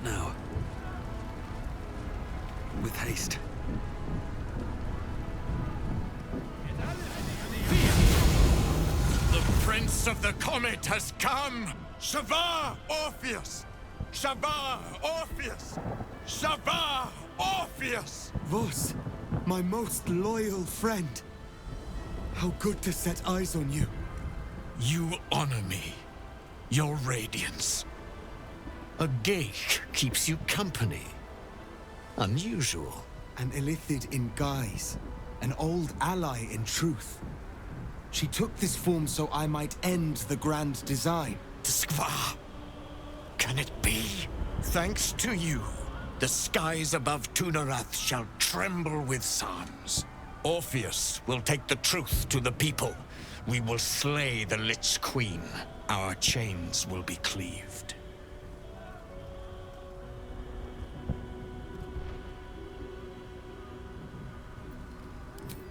What now? With haste. The Prince of the Comet has come! Shavar Orpheus! Shavar Orpheus! Shavar Orpheus! Vos, my most loyal friend. How good to set eyes on you. You honor me. Your radiance. A geik keeps you company. Unusual. An illithid in guise. An old ally in truth. She took this form so I might end the grand design. Tskva! Can it be? Thanks to you, the skies above Tunarath shall tremble with psalms. Orpheus will take the truth to the people. We will slay the Lich Queen. Our chains will be cleaved.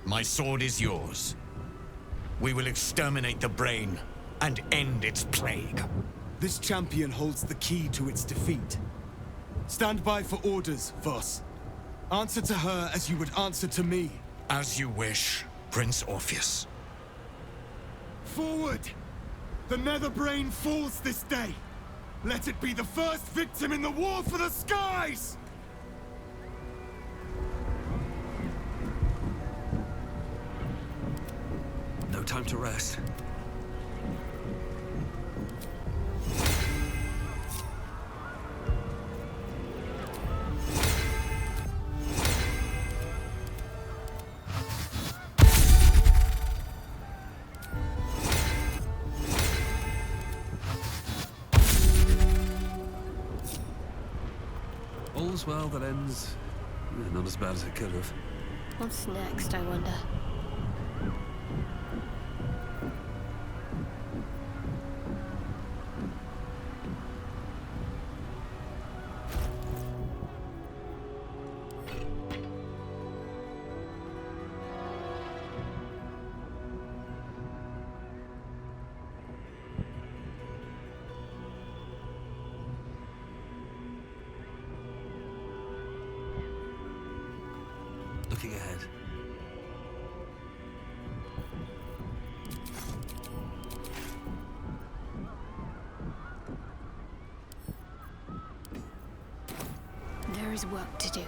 My sword is yours. We will exterminate the brain and end its plague. This champion holds the key to its defeat. Stand by for orders, Vos. Answer to her as you would answer to me. As you wish, Prince Orpheus. Forward! The Nether Brain falls this day. Let it be the first victim in the war for the skies! No time to rest. All's well that ends... not as bad as it could have. What's next, I wonder? Looking ahead. There is work to do.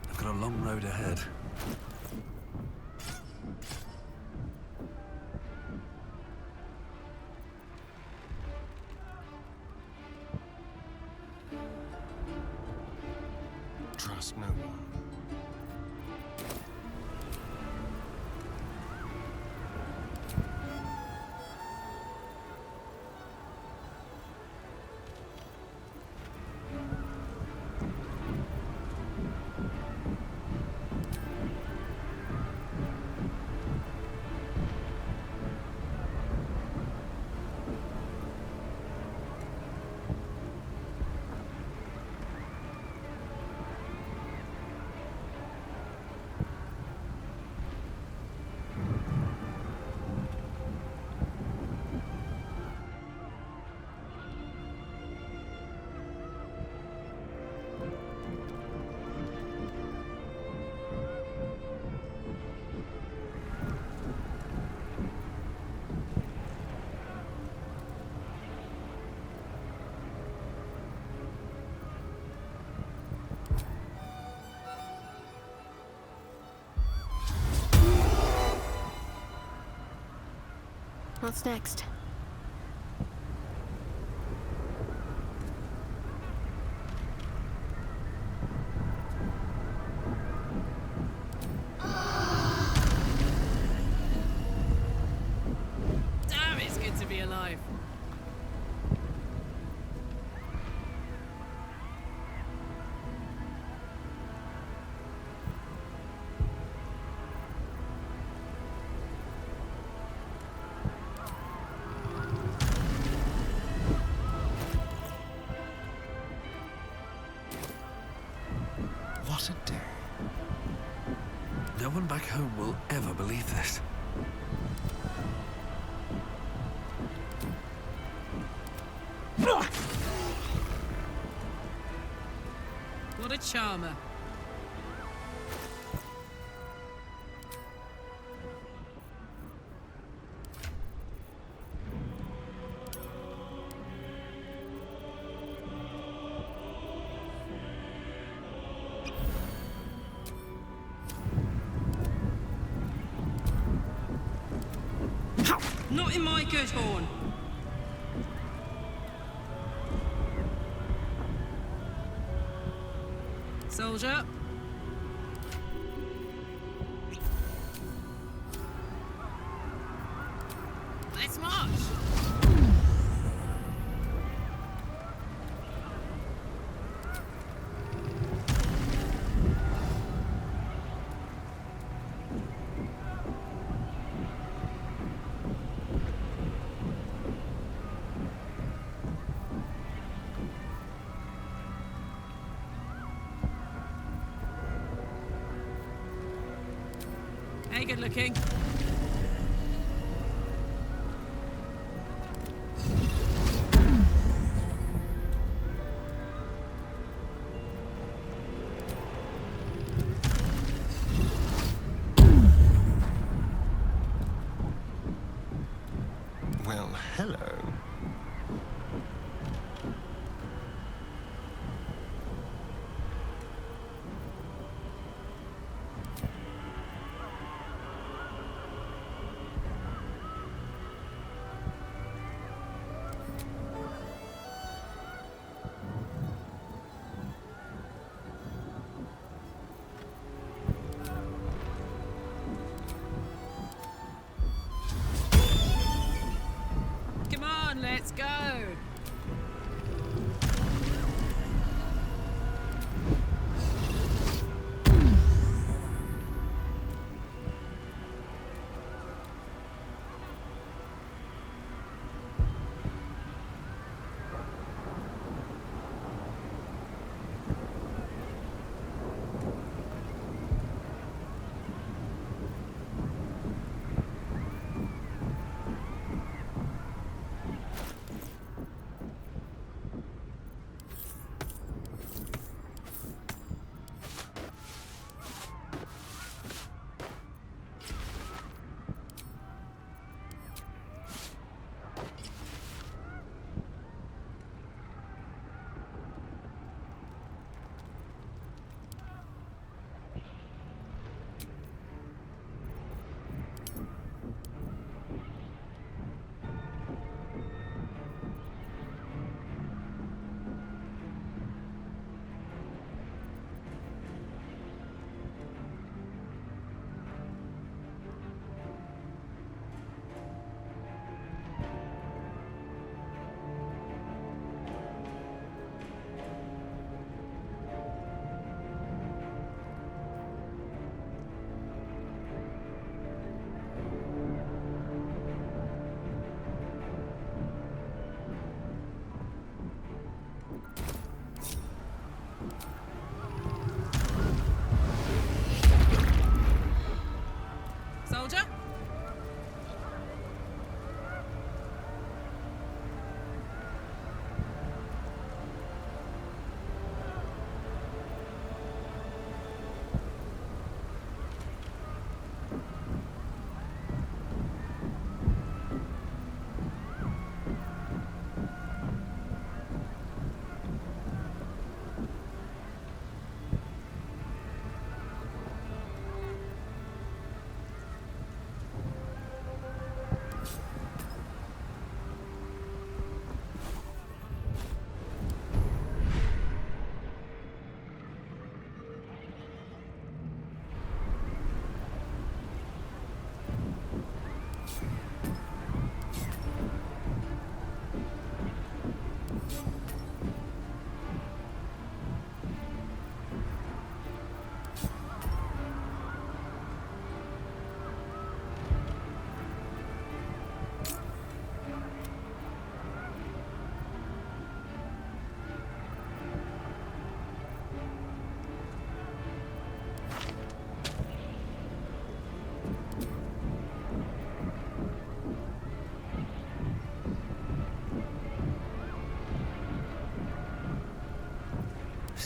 I've got a long road ahead. Trust no one. What's next? Damn, it's good to be alive. What a day. No one back home will ever believe this. What a charmer. Not in my good horn. Soldier. Let's march. Hey, good looking. Well, hello.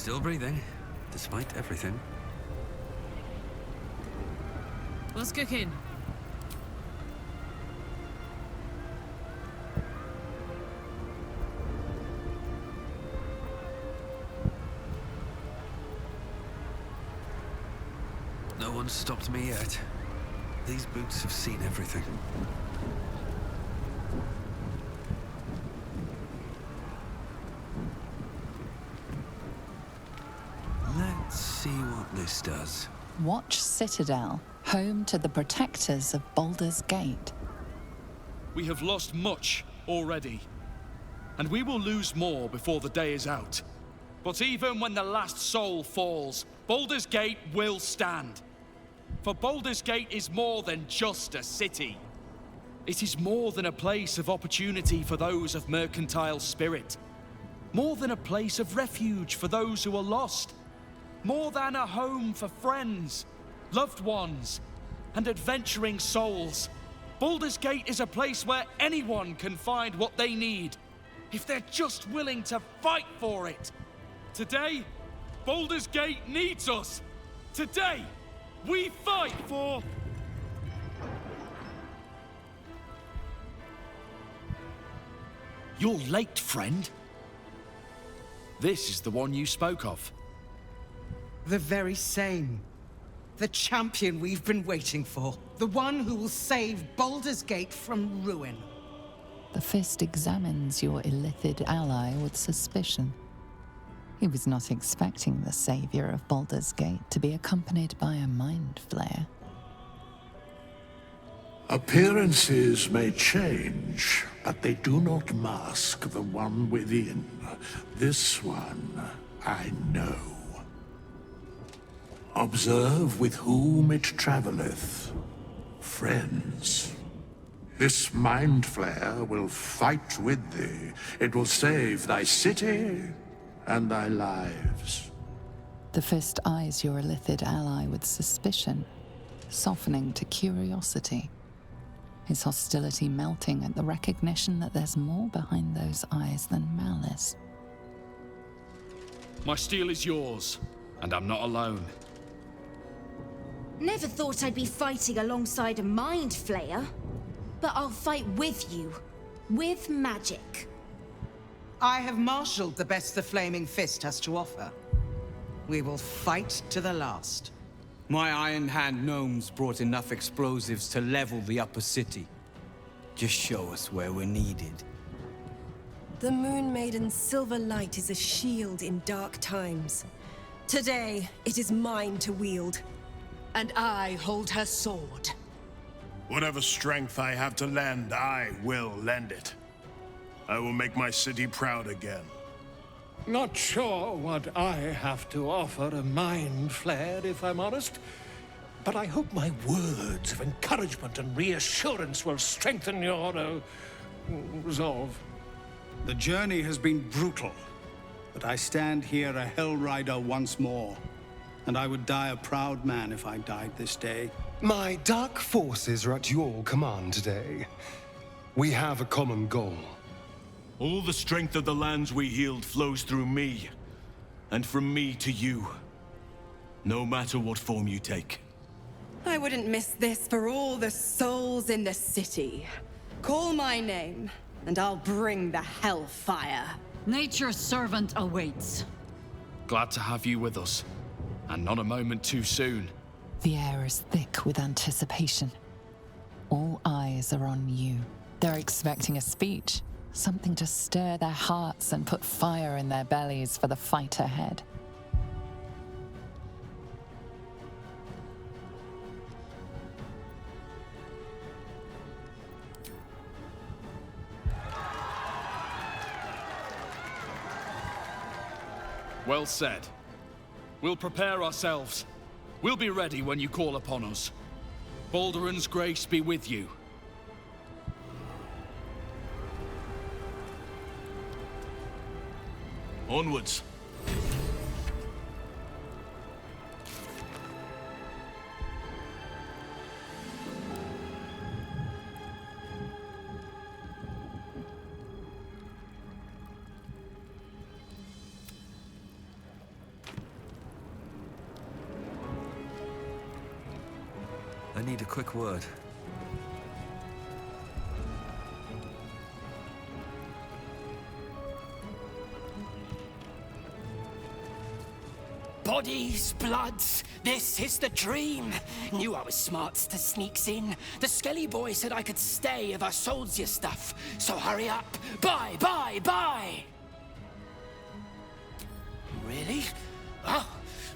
Still breathing, despite everything. What's cooking? No one's stopped me yet. These boots have seen everything. Let's see what this does. Watch Citadel, home to the protectors of Baldur's Gate. We have lost much already, and we will lose more before the day is out. But even when the last soul falls, Baldur's Gate will stand. For Baldur's Gate is more than just a city. It is more than a place of opportunity for those of mercantile spirit. More than a place of refuge for those who are lost. More than a home for friends, loved ones, and adventuring souls. Baldur's Gate is a place where anyone can find what they need, if they're just willing to fight for it. Today, Baldur's Gate needs us. Today, we fight for... You're late, friend. This is the one you spoke of. The very same. The champion we've been waiting for. The one who will save Baldur's Gate from ruin. The Fist examines your illithid ally with suspicion. He was not expecting the savior of Baldur's Gate to be accompanied by a mind flayer. Appearances may change, but they do not mask the one within. This one, I know. Observe with whom it traveleth. Friends. This mind flare will fight with thee. It will save thy city and thy lives. The Fist eyes your illithid ally with suspicion, softening to curiosity. His hostility melting at the recognition that there's more behind those eyes than malice. My steel is yours, and I'm not alone. Never thought I'd be fighting alongside a mind flayer. But I'll fight with you. With magic. I have marshaled the best the Flaming Fist has to offer. We will fight to the last. My Iron Hand gnomes brought enough explosives to level the upper city. Just show us where we're needed. The Moon Maiden's silver light is a shield in dark times. Today, it is mine to wield. And I hold her sword. Whatever strength I have to lend, I will lend it. I will make my city proud again. Not sure what I have to offer a mind flare, if I'm honest. But I hope my words of encouragement and reassurance will strengthen your, resolve. The journey has been brutal, but I stand here a Hell Rider once more. And I would die a proud man if I died this day. My dark forces are at your command today. We have a common goal. All the strength of the lands we healed flows through me, and from me to you. No matter what form you take. I wouldn't miss this for all the souls in the city. Call my name, and I'll bring the hellfire. Nature's servant awaits. Glad to have you with us, and not a moment too soon. The air is thick with anticipation. All eyes are on you. They're expecting a speech, something to stir their hearts and put fire in their bellies for the fight ahead. Well said. We'll prepare ourselves. We'll be ready when you call upon us. Balduran's grace be with you. Onwards. I need a quick word. Bodies, bloods, this is the dream. Knew I was smart to sneaks in. The Skelly boy said I could stay if I sold you stuff. So hurry up. Buy, buy, buy! Really? Oh,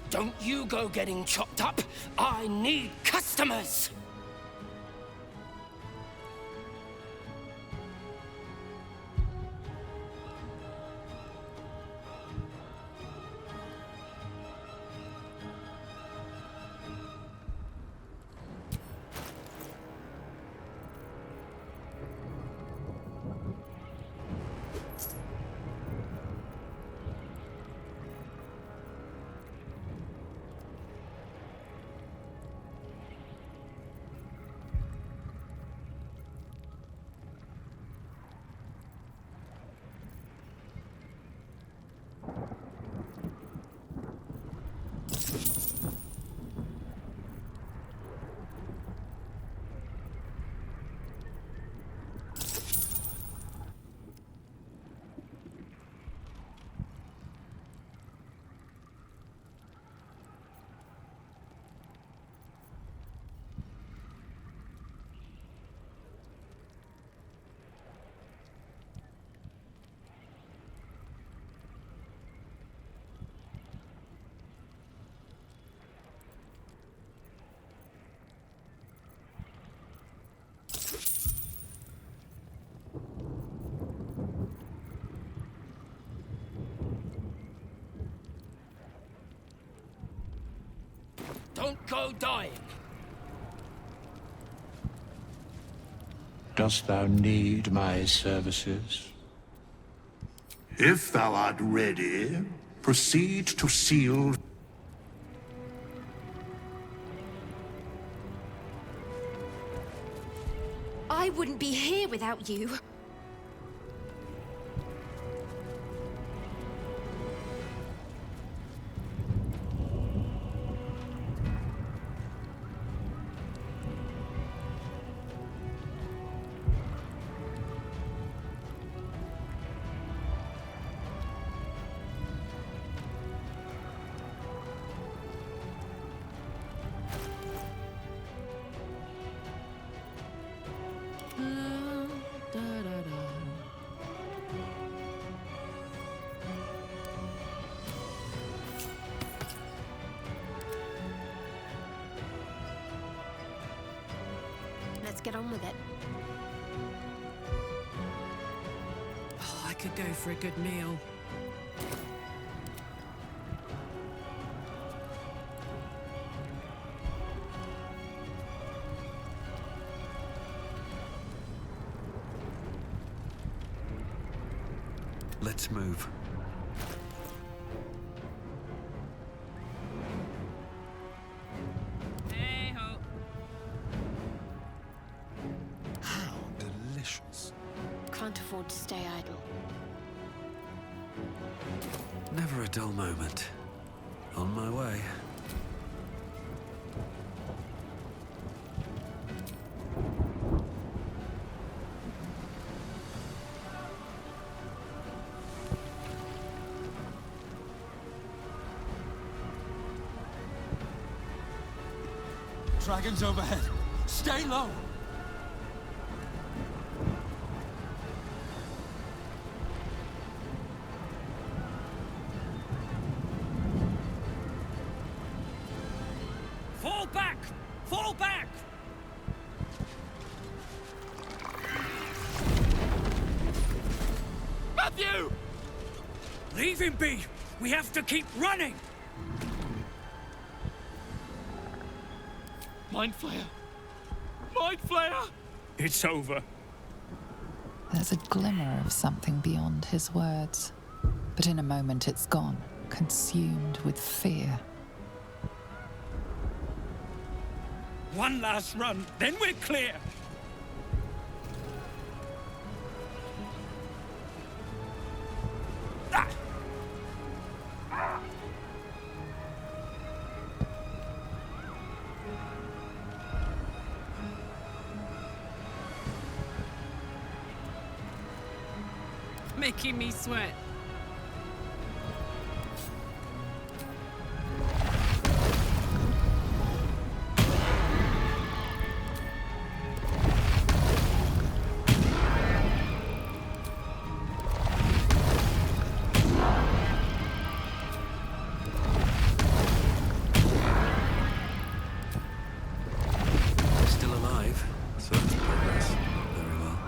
don't you go getting chopped up. I need customers! Don't go dying. Dost thou need my services? If thou art ready, proceed to seal. I wouldn't be here without you. Let's get on with it. Oh, I could go for a good meal. Let's move. Hey-ho. How delicious. Can't afford to stay idle. Never a dull moment. On my way. Dragons overhead. Stay low. Fall back! Fall back! Matthew! Leave him be! We have to keep running! Mind Flayer! Mind Flayer! It's over. There's a glimmer of something beyond his words, but in a moment it's gone, consumed with fear. One last run, then we're clear! making me sweat. Still alive, so that's progress. Very well.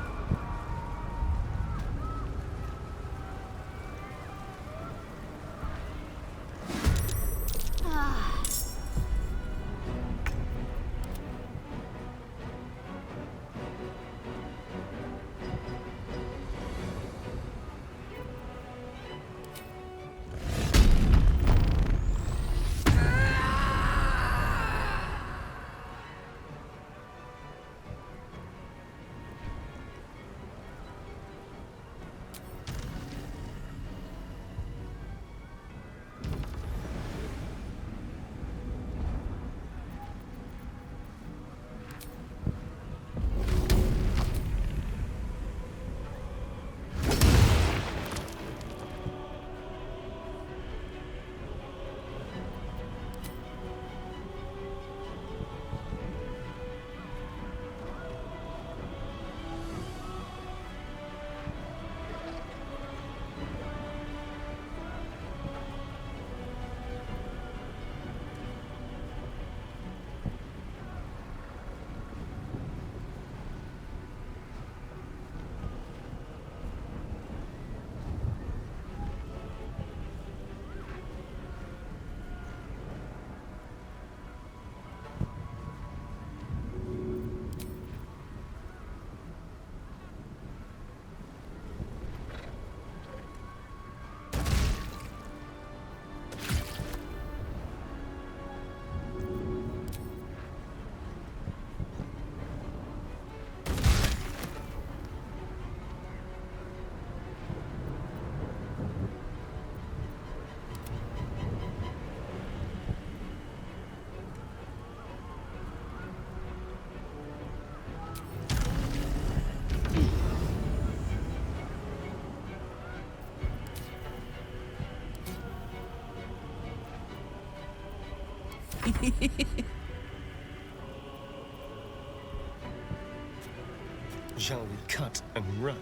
Shall we cut and run?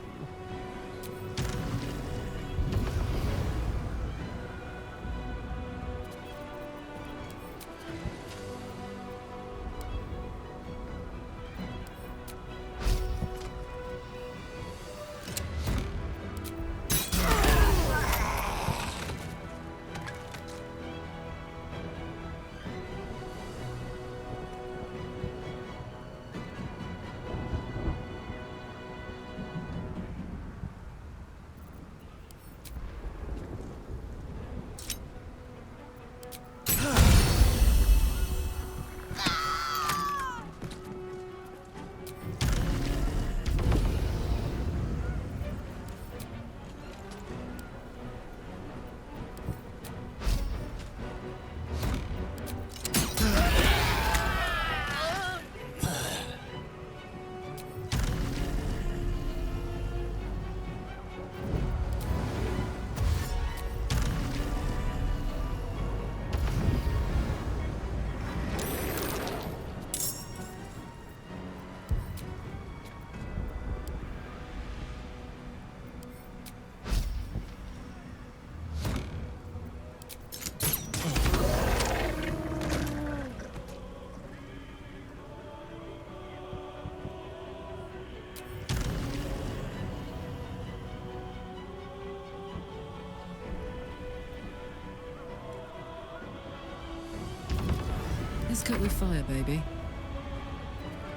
Let's cook with fire, baby.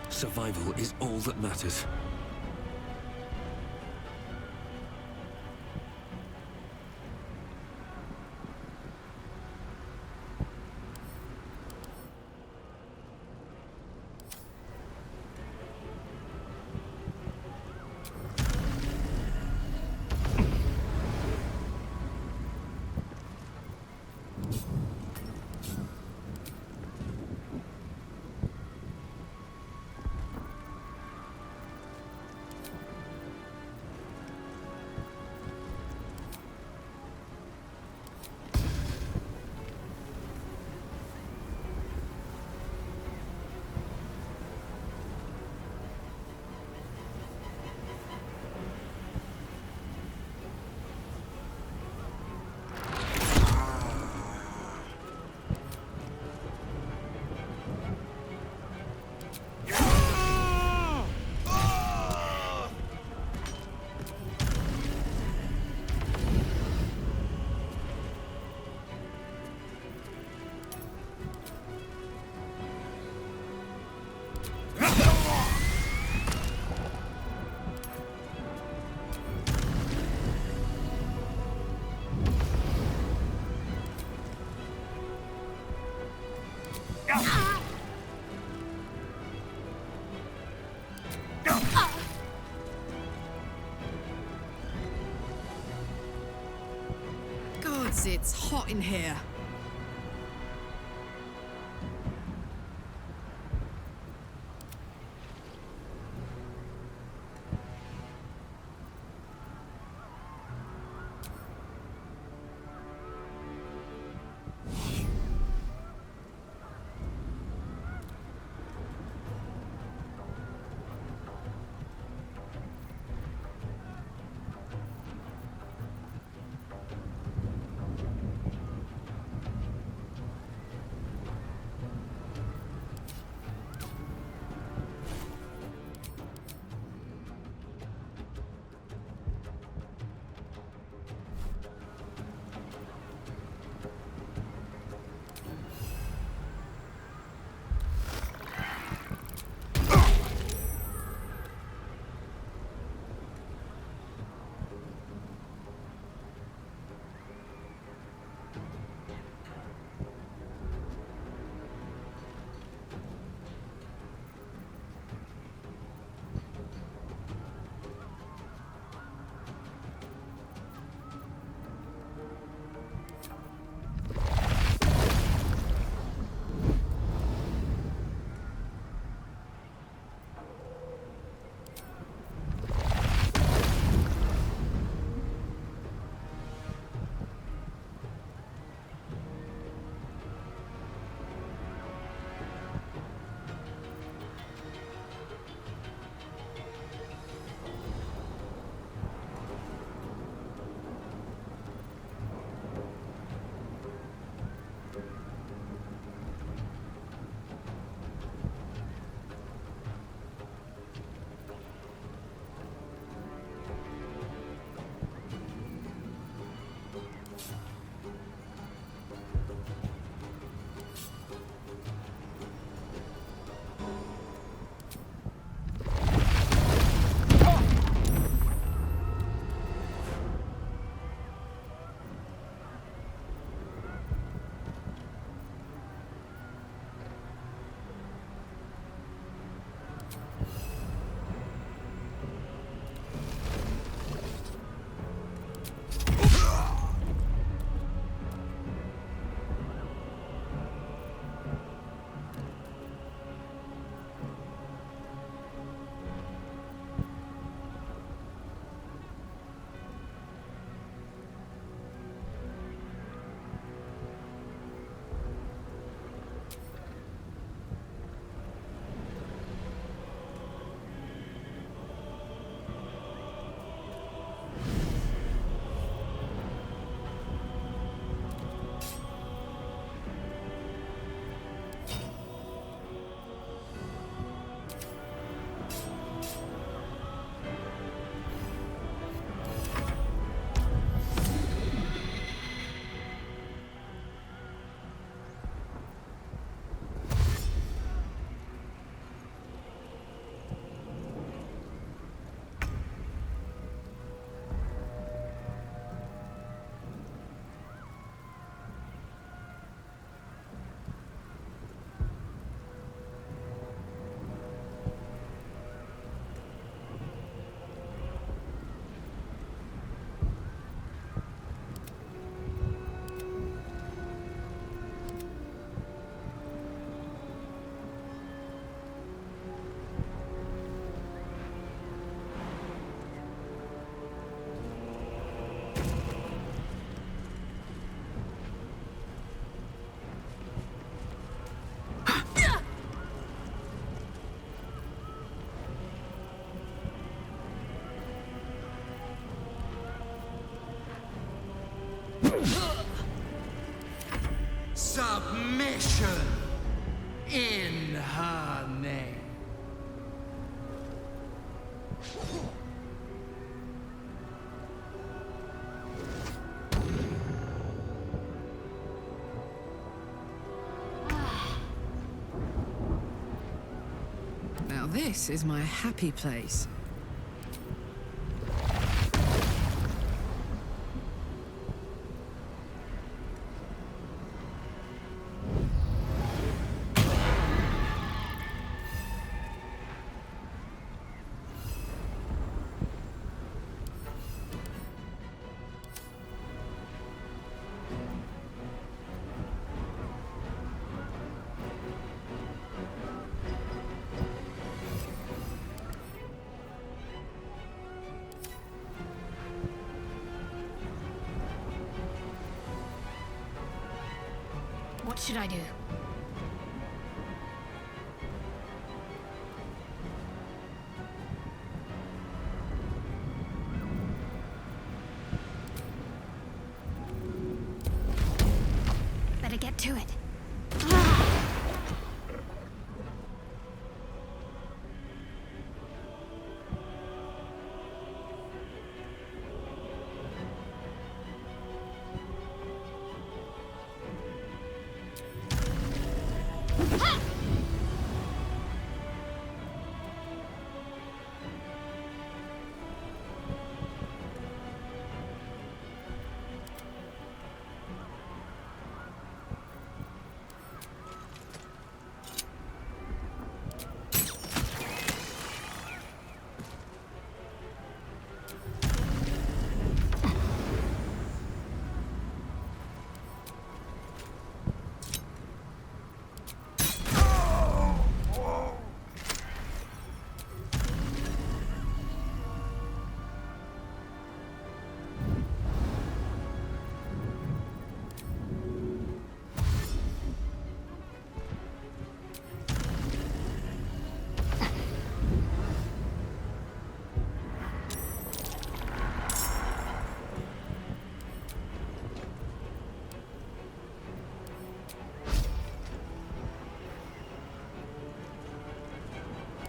Survival is all that matters. Jeez, it's hot in here. Submission in her name. Now this is my happy place. What should I do? Better get to it.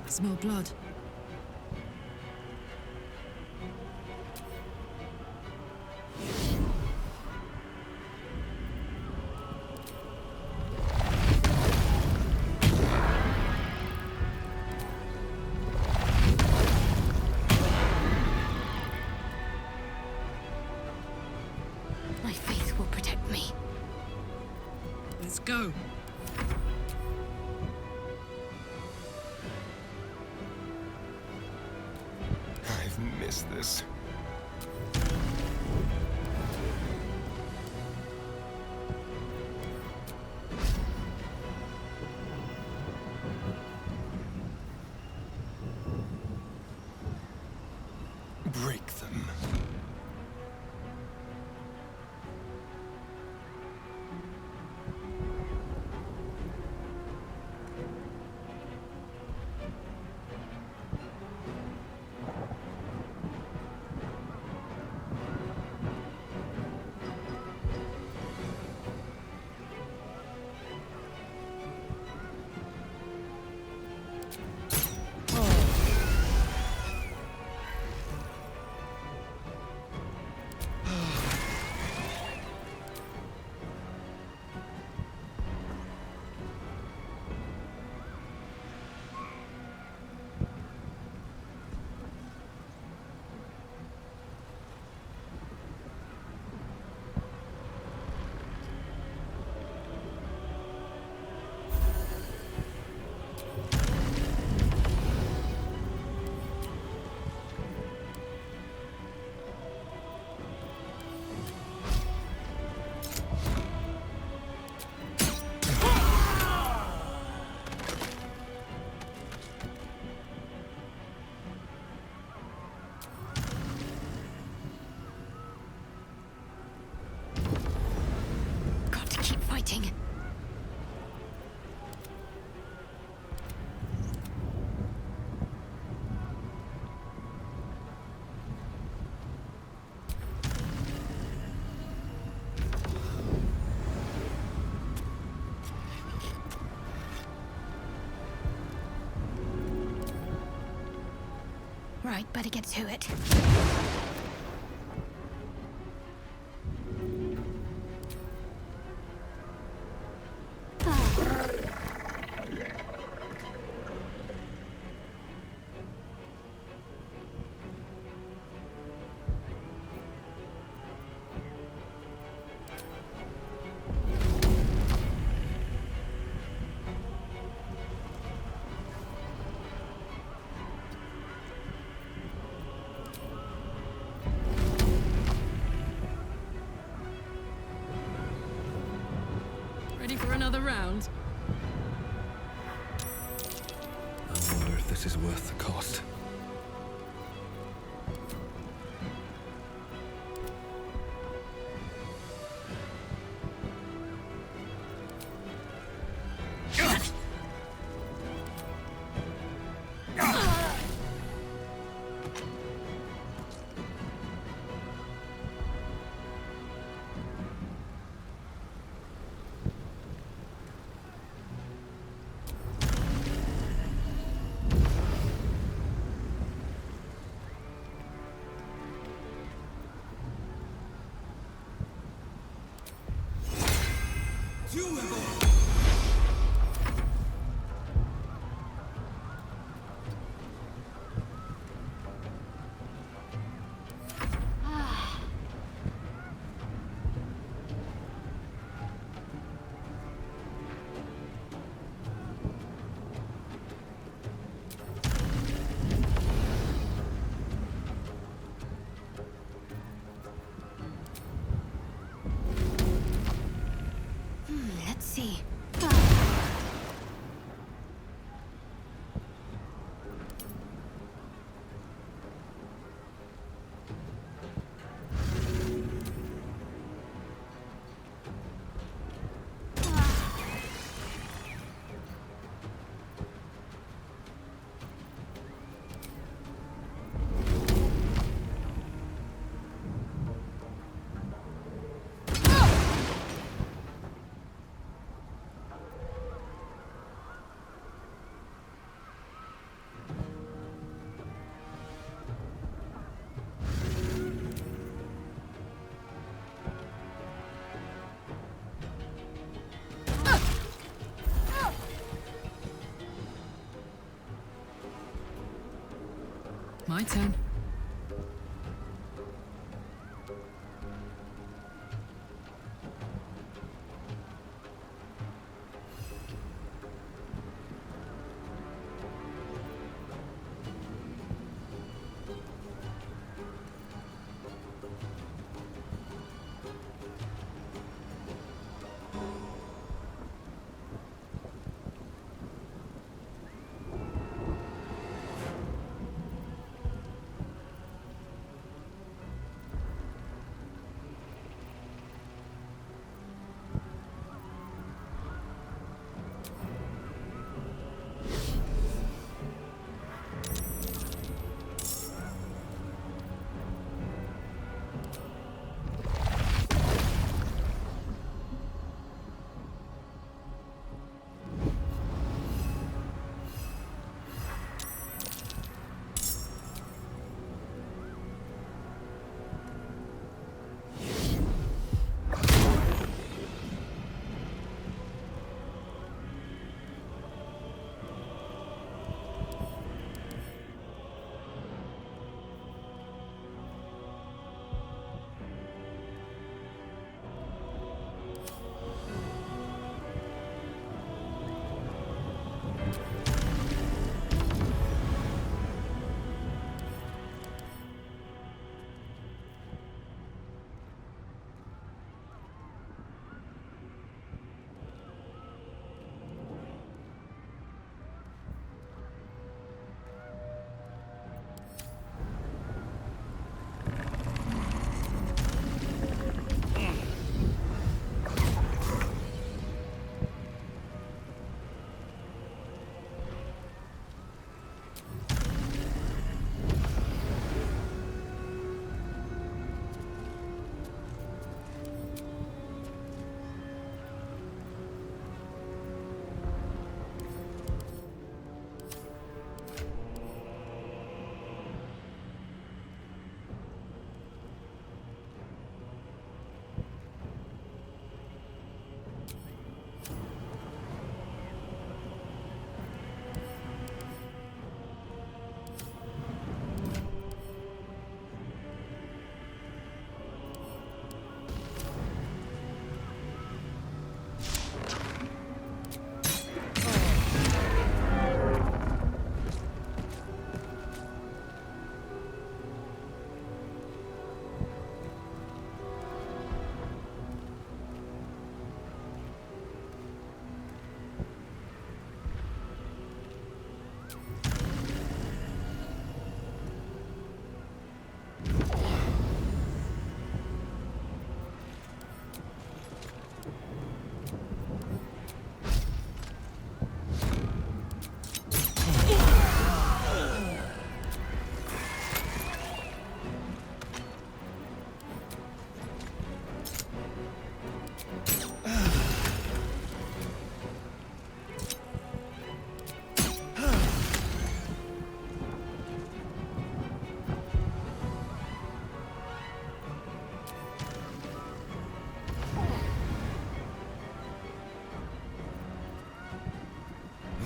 Smell blood. My faith will protect me. Let's go. I've missed this. Break them. Got to keep fighting. Right, better get to it. Ready for another round? I wonder if this is worth the cost. My turn.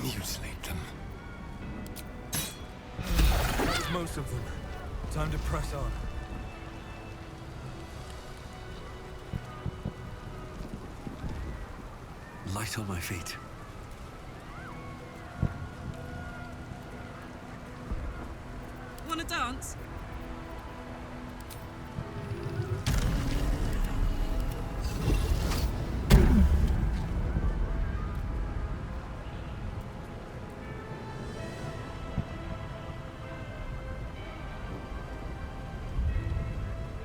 Mutilate them. Most of them. Time to press on. Light on my feet. Wanna dance?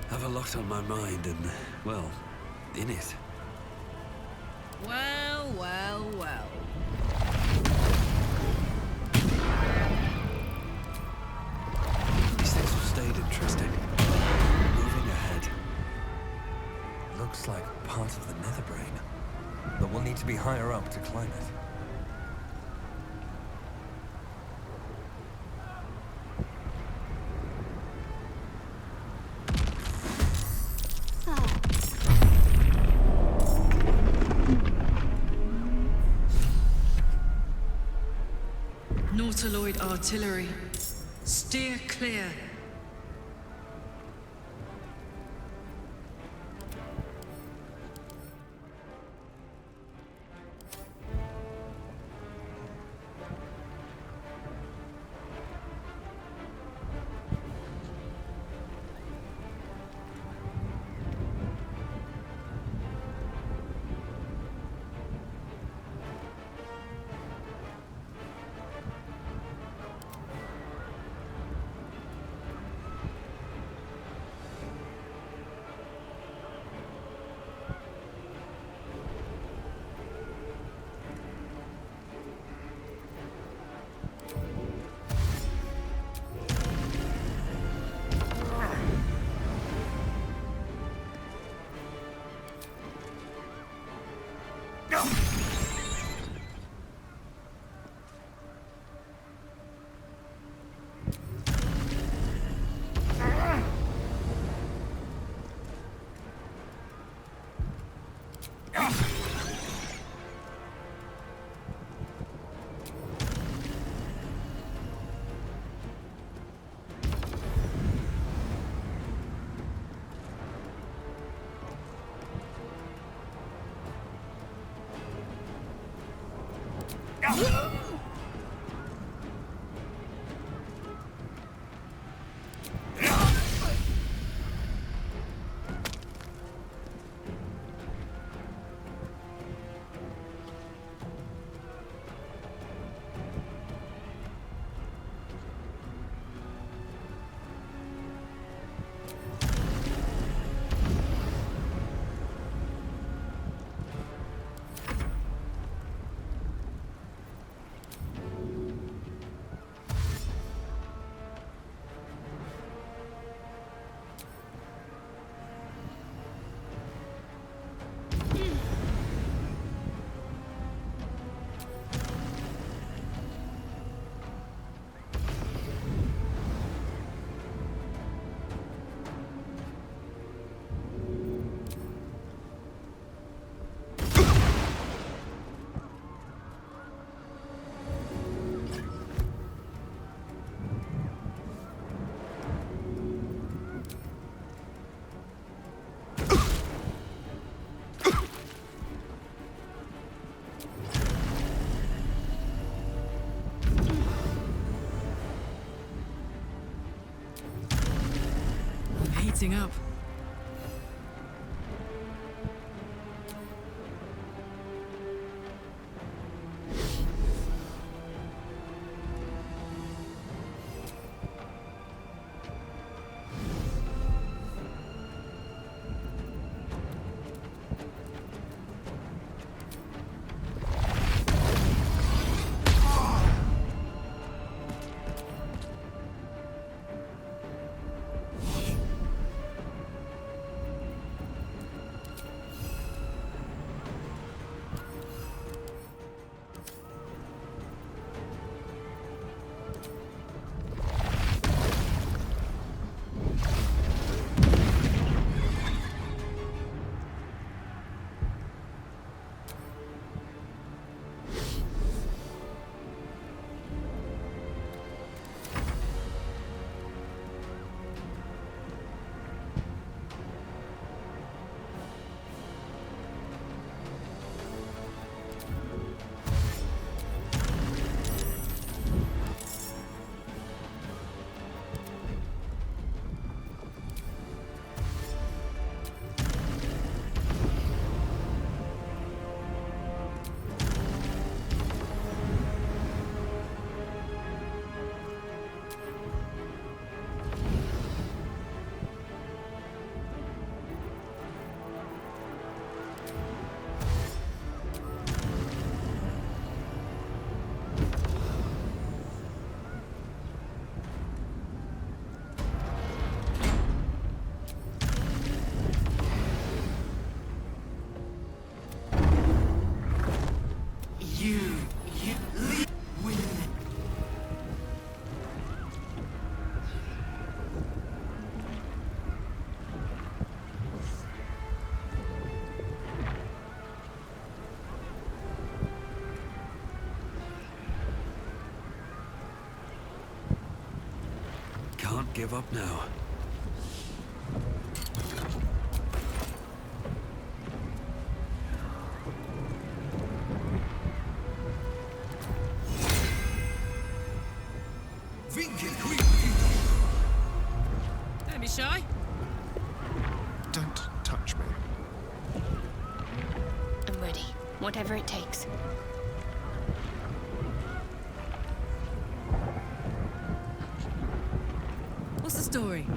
Have a lot on my mind and, well, in it. Well, well, well. These things have stayed interesting. Moving ahead. Looks like part of the Netherbrain, but we'll need to be higher up to climb it. Nautiloid artillery. Steer clear. Heating up. give up now. Don't be shy. Don't touch me. I'm ready. Whatever it takes. What's the story?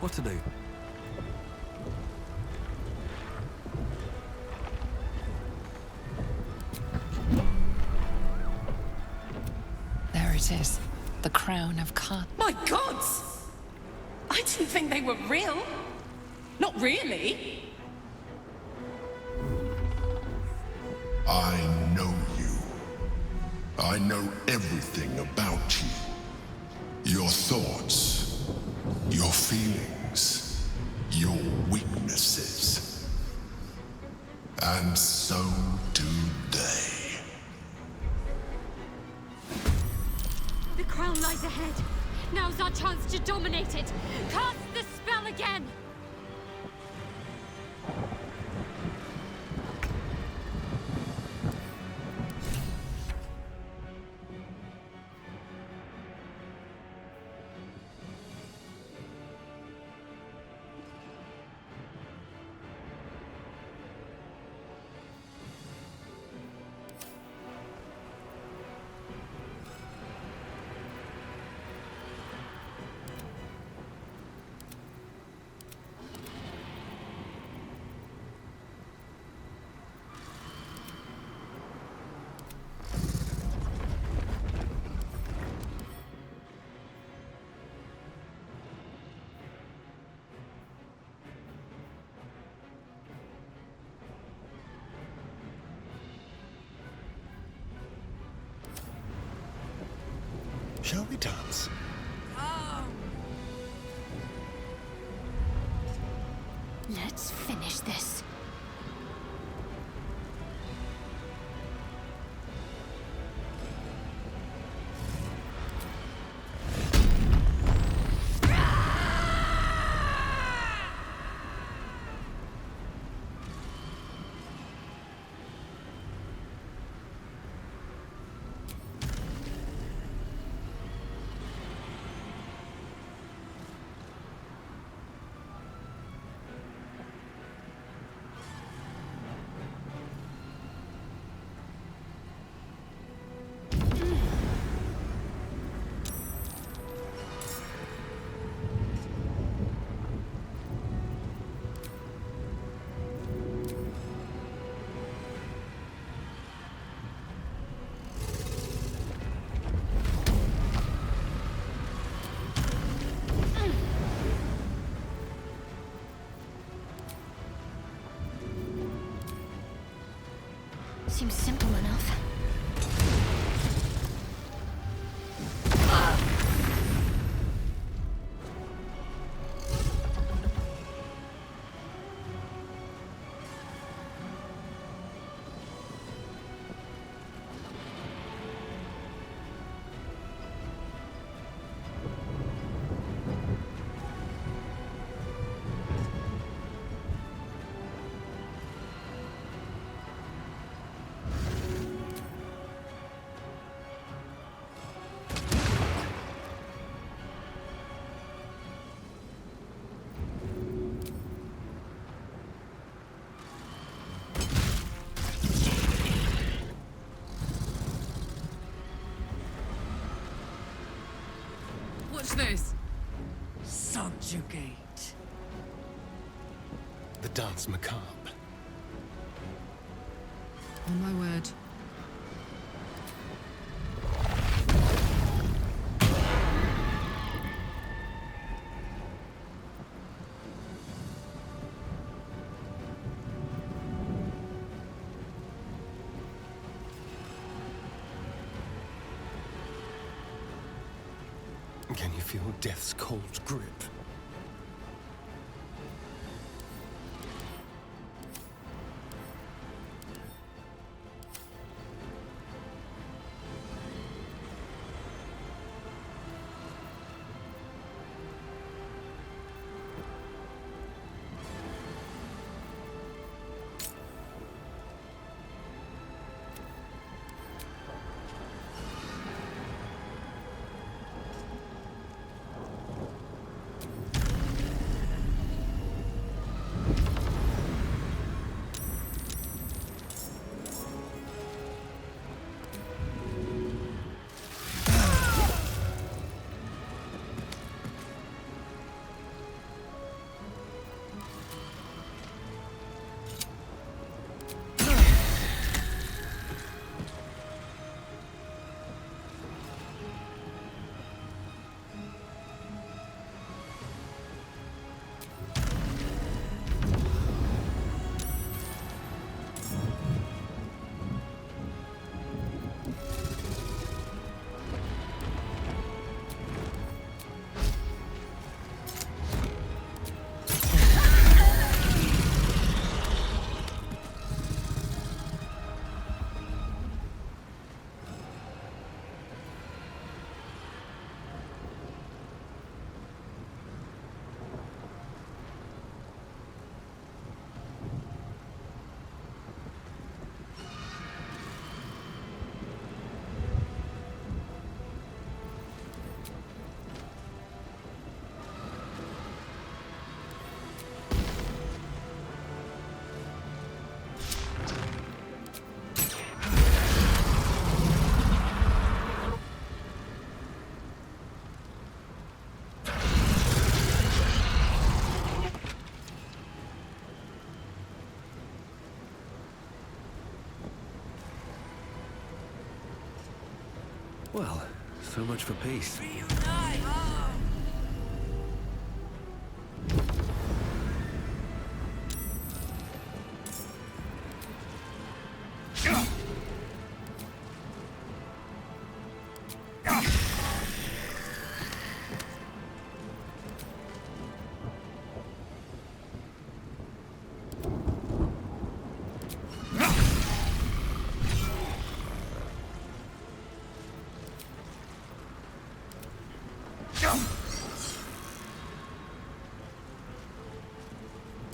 What to do? There it is. The crown of Khan. My gods! I didn't think they were real. Not really. I know you. I know everything about you. Your thoughts, your feelings, your weaknesses. And so do they. The crown lies ahead. Now's our chance to dominate it. Cast the spell again! Shall we dance? Let's finish this. Seems simple enough. What's this? Subjugate. The dance macabre. On my word. Can you feel death's cold grip? Well, so much for peace.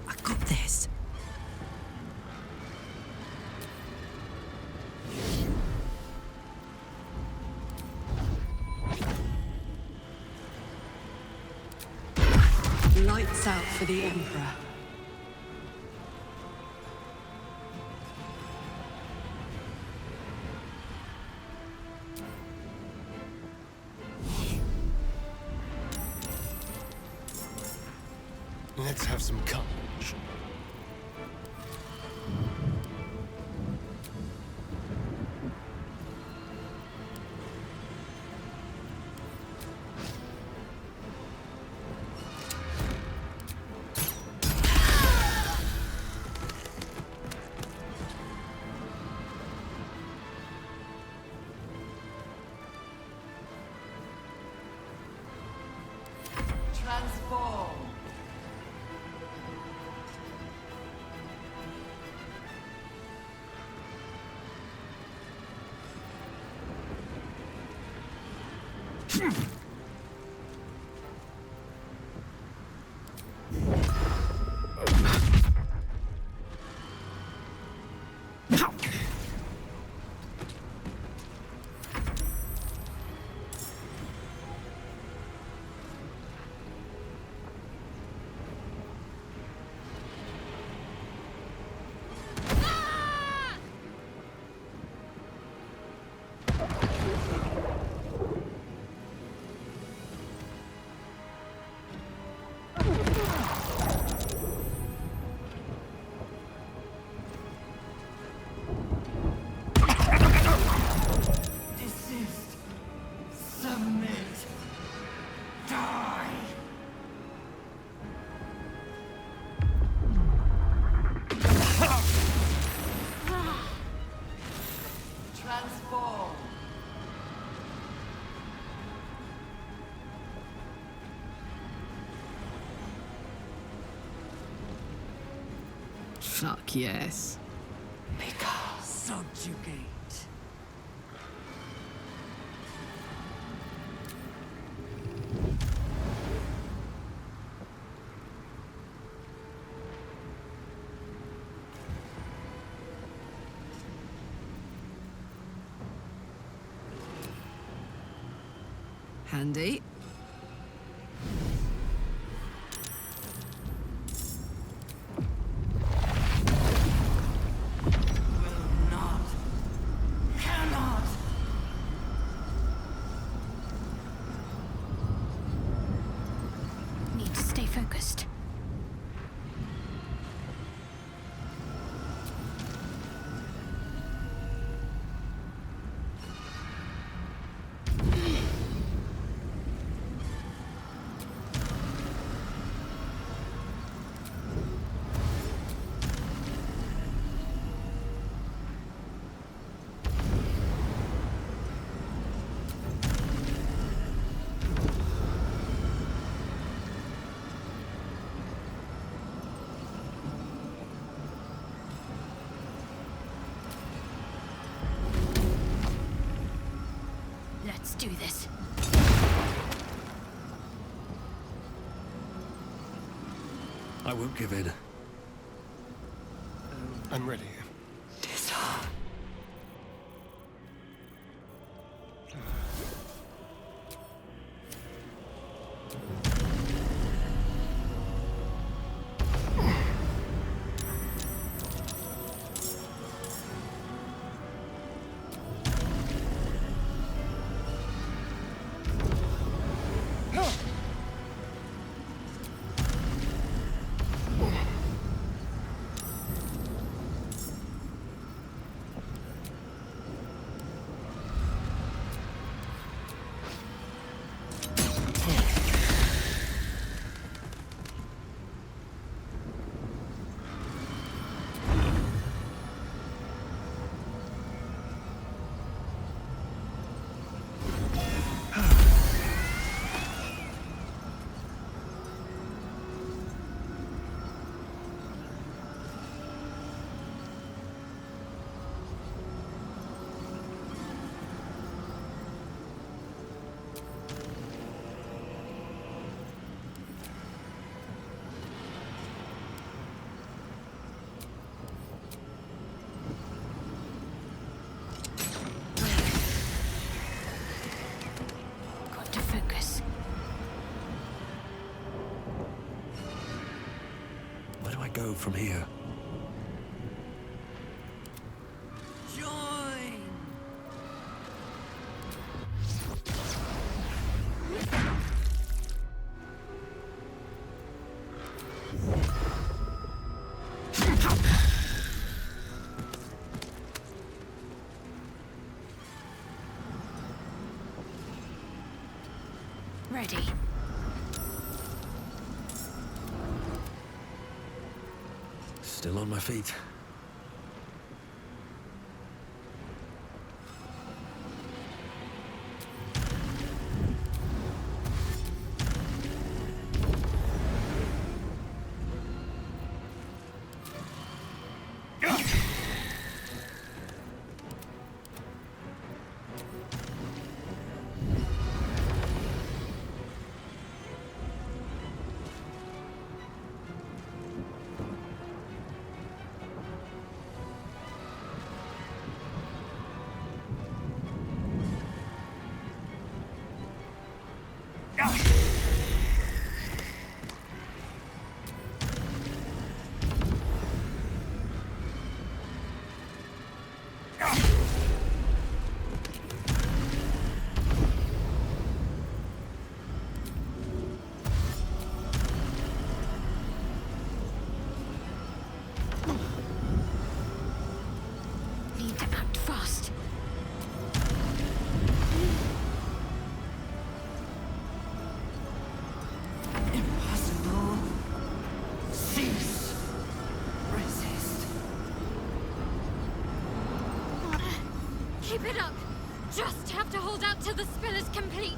I got this. Lights out for the Emperor. Let's have some courage. Transform. Desist. Submit. Die. Transform. Fuck yes. Subjugate. Handy. Cannot. Need to stay focused. Let's do this. I won't give in. I'm ready. Got to focus. Where do I go from here? Join. Ready. Still on my feet. Keep it up! Just have to hold out till the spill is complete!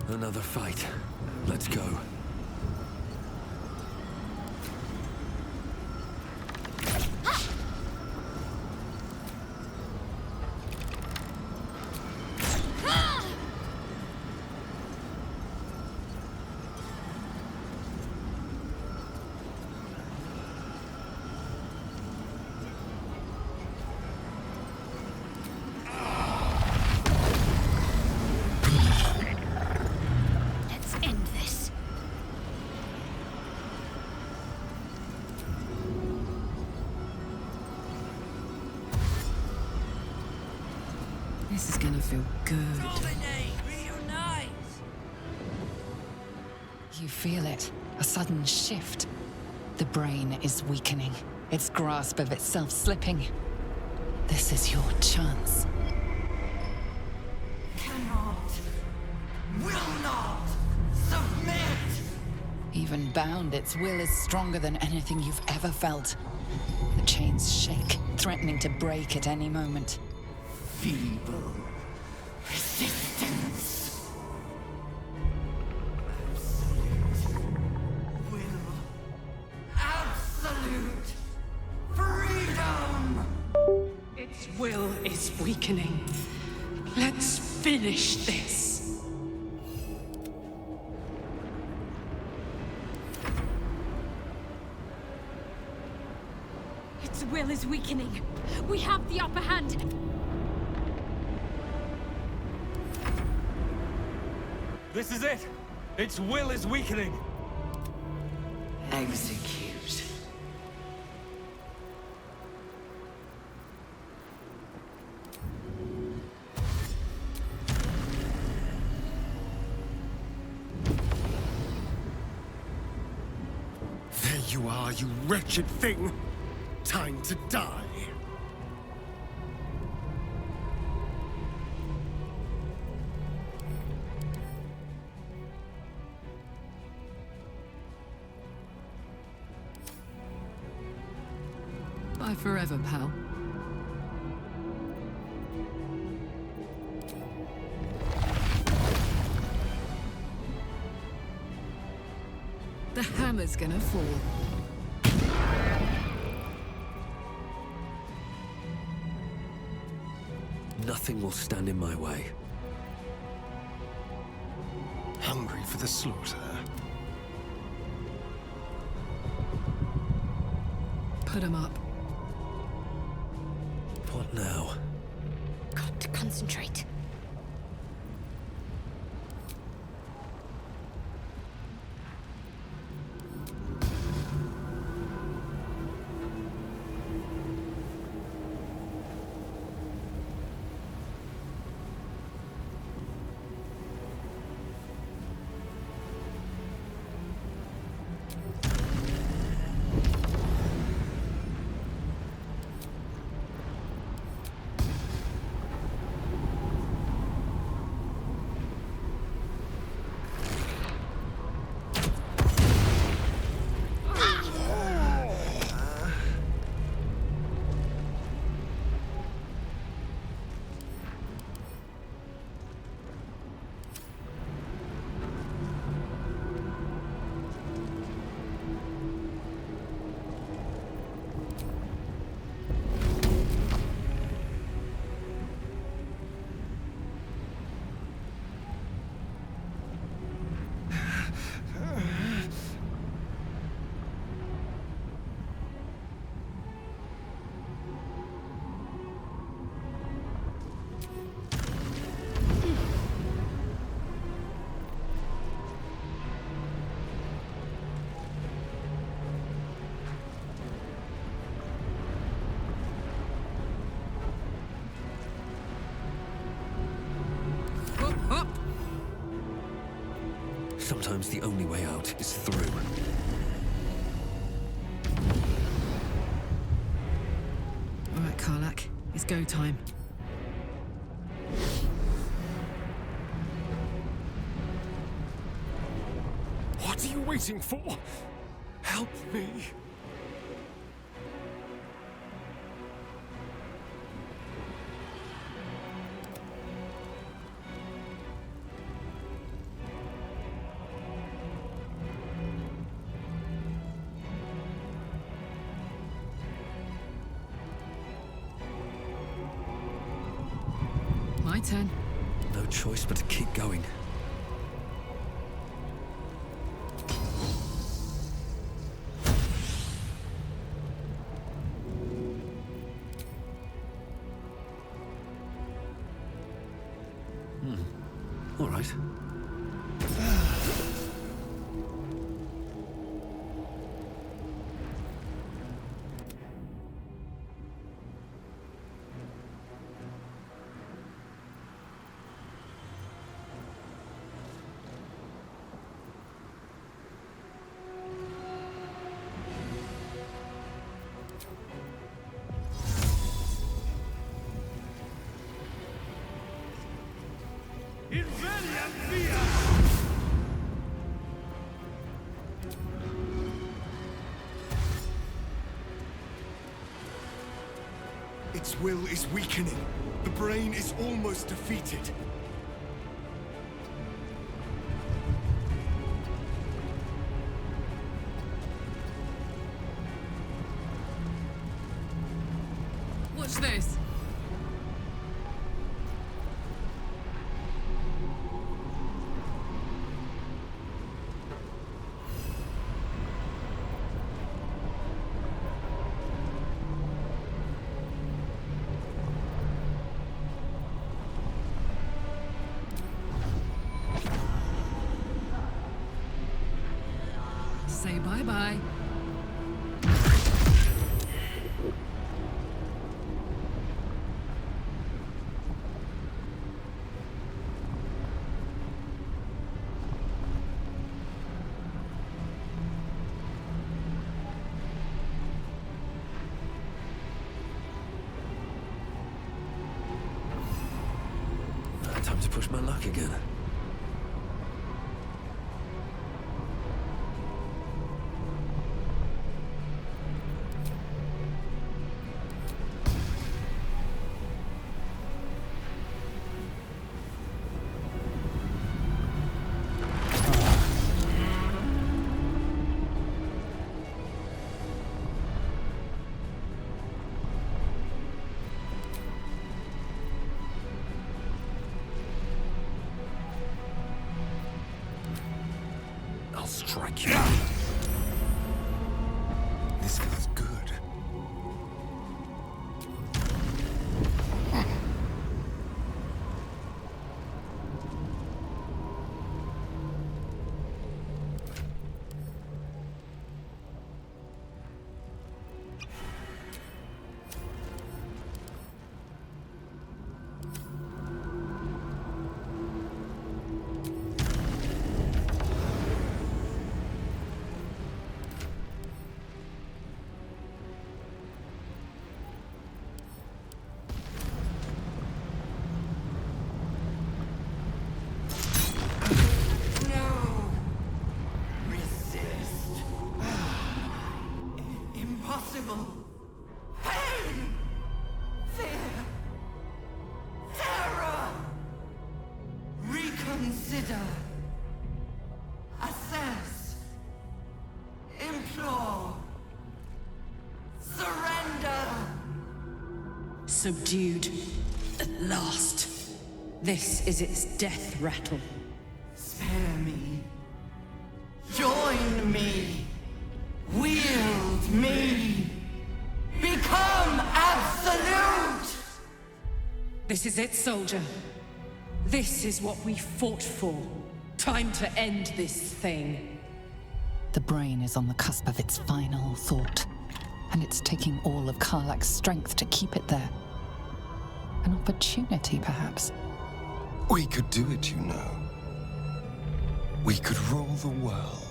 Another fight. Let's go. Let's end this. This is gonna feel good. You feel it. A sudden shift. The brain is weakening. Its grasp of itself slipping. This is your chance. Cannot, will not submit! Even bound, its will is stronger than anything you've ever felt. The chains shake, threatening to break at any moment. Feeble resistance. Absolute freedom! Its will is weakening. Let's finish this. Its will is weakening. We have the upper hand. This is it! Its will is weakening! Execute. There you are, you wretched thing! Time to die! Bye forever, pal. The hammer's gonna fall. Nothing will stand in my way. Hungry for the slaughter. Put him up. What now? Got to concentrate. Sometimes the only way out is through. It's go time. What are you waiting for? Help me. My turn. No choice but to keep going. All right. Its will is weakening. The brain is almost defeated. Watch this. Say bye-bye. Time to push my luck again. I'll strike you. This feels good. Impossible. Pain! Fear! Terror! Reconsider. Assess. Implore. Surrender! Subdued. At last. This is its death rattle. Spare me. Join me. Wield me! Become absolute! This is it, soldier. This is what we fought for. Time to end this thing. The brain is on the cusp of its final thought, and it's taking all of Karlach's strength to keep it there. An opportunity, perhaps. We could do it, you know. We could rule the world.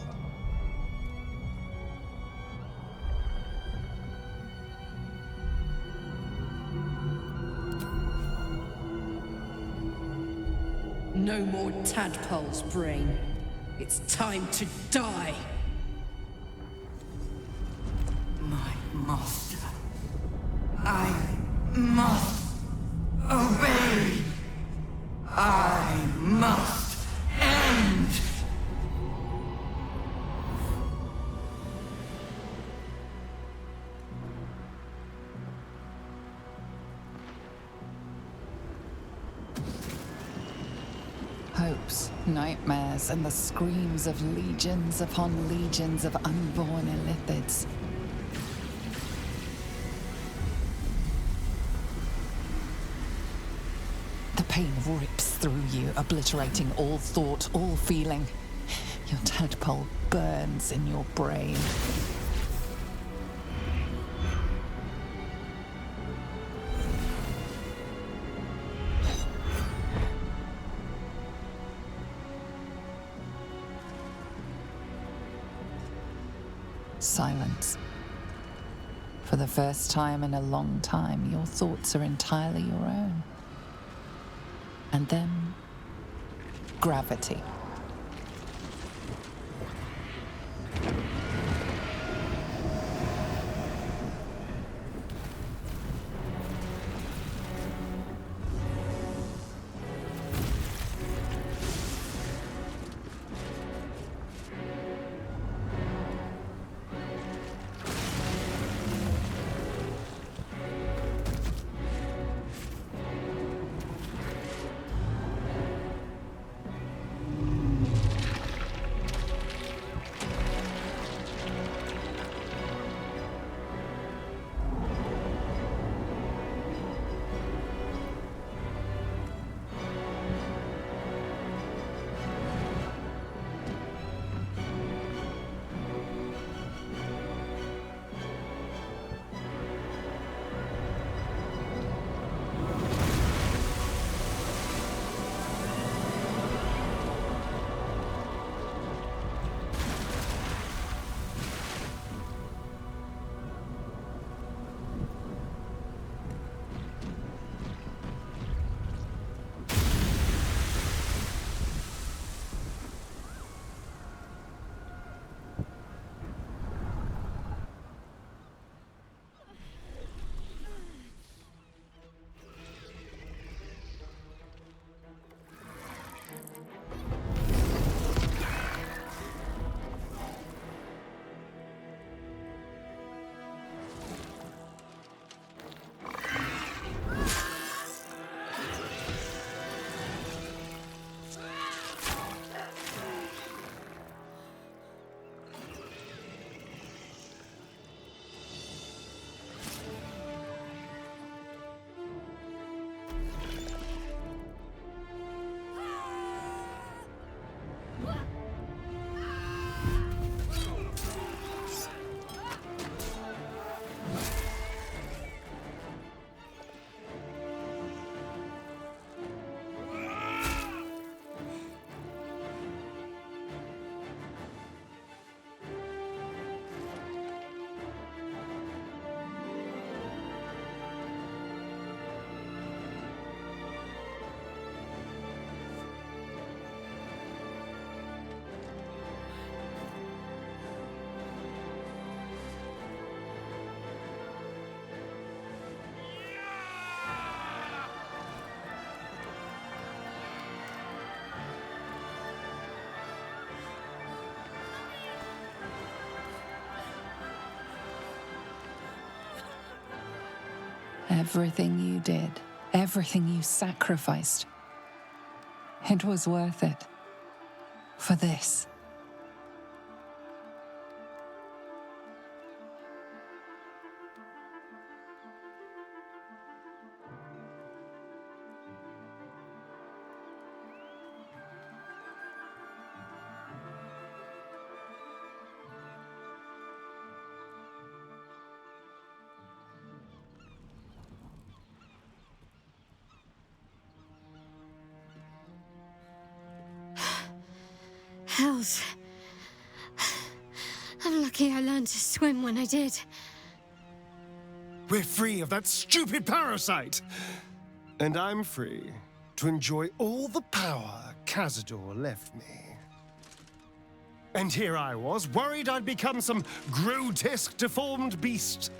No more tadpole's brain. It's time to die. My master. I must obey. I must end. Hopes, nightmares, and the screams of legions upon legions of unborn illithids. The pain rips through you, obliterating all thought, all feeling. Your tadpole burns in your brain. Silence. For the first time in a long time, your thoughts are entirely your own. And then, gravity. Everything you did, everything you sacrificed, it was worth it. For this. Hells. I'm lucky I learned to swim when I did. We're free of that stupid parasite! And I'm free to enjoy all the power Cazador left me. And here I was, worried I'd become some grotesque, deformed beast.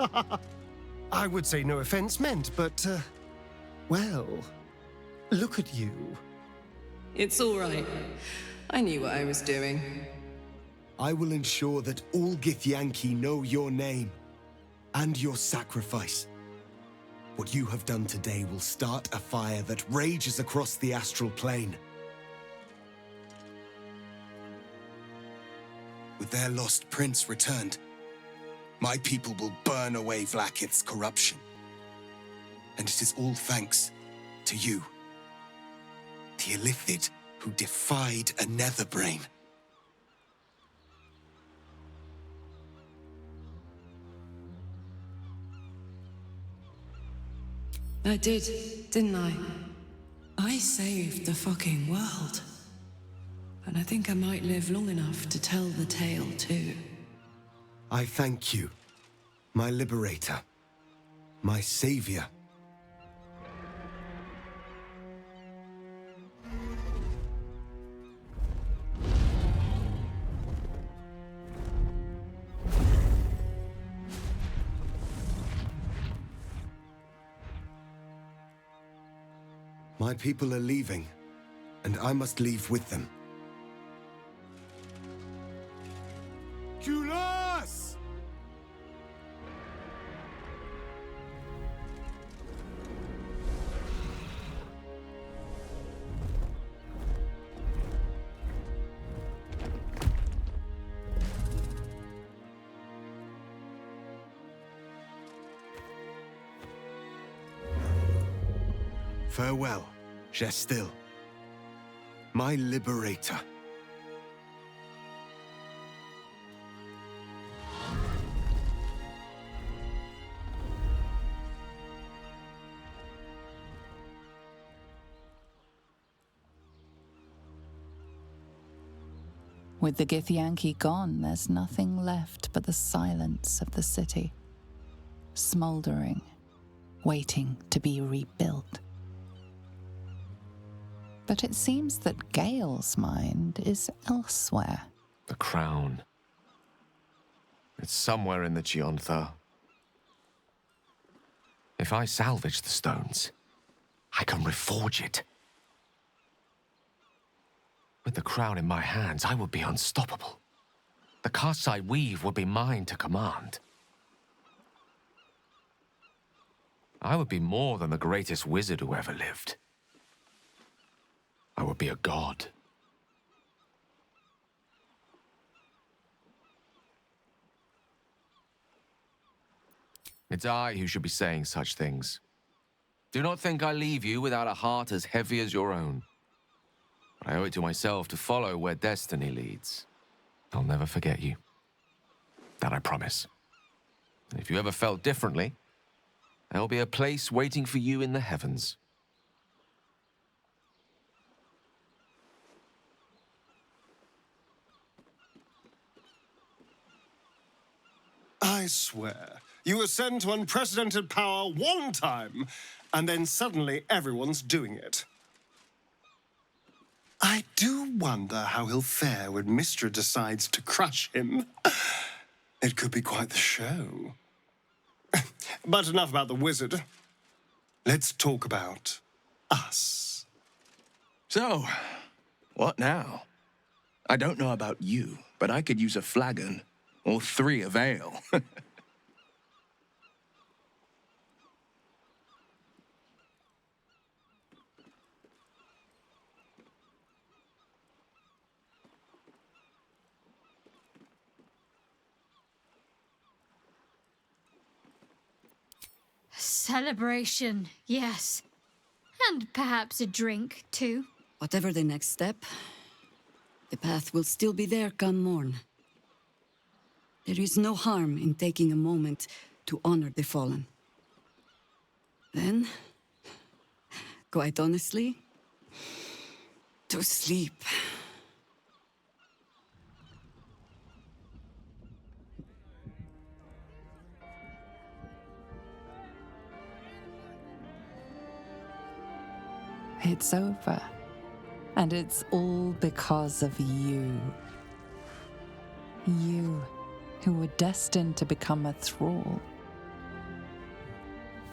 I would say no offense meant, but, well, look at you. It's all right. I knew what I was doing. I will ensure that all Githyanki know your name and your sacrifice. What you have done today will start a fire that rages across the astral plane. With their lost prince returned, my people will burn away Vlaakith's corruption. And it is all thanks to you, the Illithid who defied a Netherbrain. I did, didn't I? I saved the fucking world. And I think I might live long enough to tell the tale too. I thank you, my liberator, my savior. My people are leaving, and I must leave with them. Kulas! Farewell, Gestil, my liberator. With the Githyanki gone, there's nothing left but the silence of the city, smoldering, waiting to be rebuilt. But it seems that Gale's mind is elsewhere. The crown. It's somewhere in the Giontha. If I salvage the stones, I can reforge it. With the crown in my hands, I would be unstoppable. The casts I weave would be mine to command. I would be more than the greatest wizard who ever lived. I would be a god. It's I who should be saying such things. Do not think I leave you without a heart as heavy as your own. But I owe it to myself to follow where destiny leads. I'll never forget you. That I promise. And if you ever felt differently, there'll be a place waiting for you in the heavens. I swear, you ascend to unprecedented power one time, and then suddenly everyone's doing it. I do wonder how he'll fare when Mystra decides to crush him. It could be quite the show. But enough about the wizard. Let's talk about us. So, what now? I don't know about you, but I could use a flagon. Or 3 of ale. Celebration, yes. And perhaps a drink, too. Whatever the next step, the path will still be there come morn. There is no harm in taking a moment to honor the fallen. Then, quite honestly, to sleep. It's over. And it's all because of you. You, who were destined to become a thrall.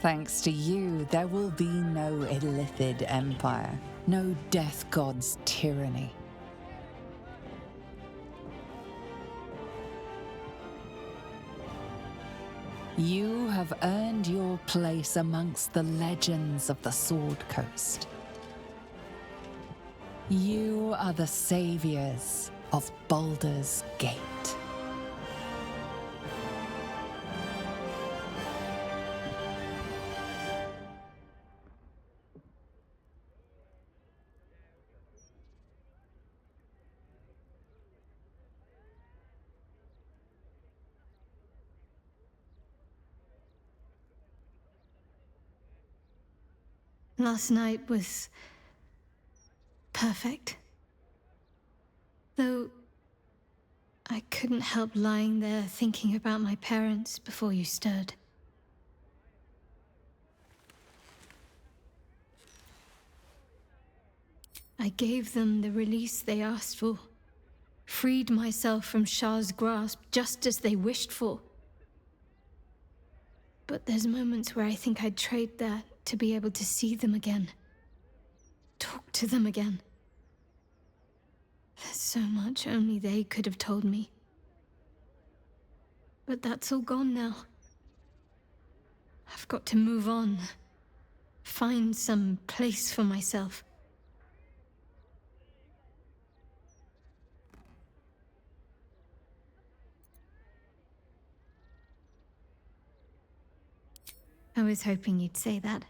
Thanks to you, there will be no Illithid empire, no death god's tyranny. You have earned your place amongst the legends of the Sword Coast. You are the saviors of Baldur's Gate. Last night was perfect. Though I couldn't help lying there thinking about my parents before you stirred. I gave them the release they asked for, freed myself from Shah's grasp just as they wished for. But there's moments where I think I'd trade that to be able to see them again. Talk to them again. There's so much only they could have told me. But that's all gone now. I've got to move on. Find some place for myself. I was hoping you'd say that.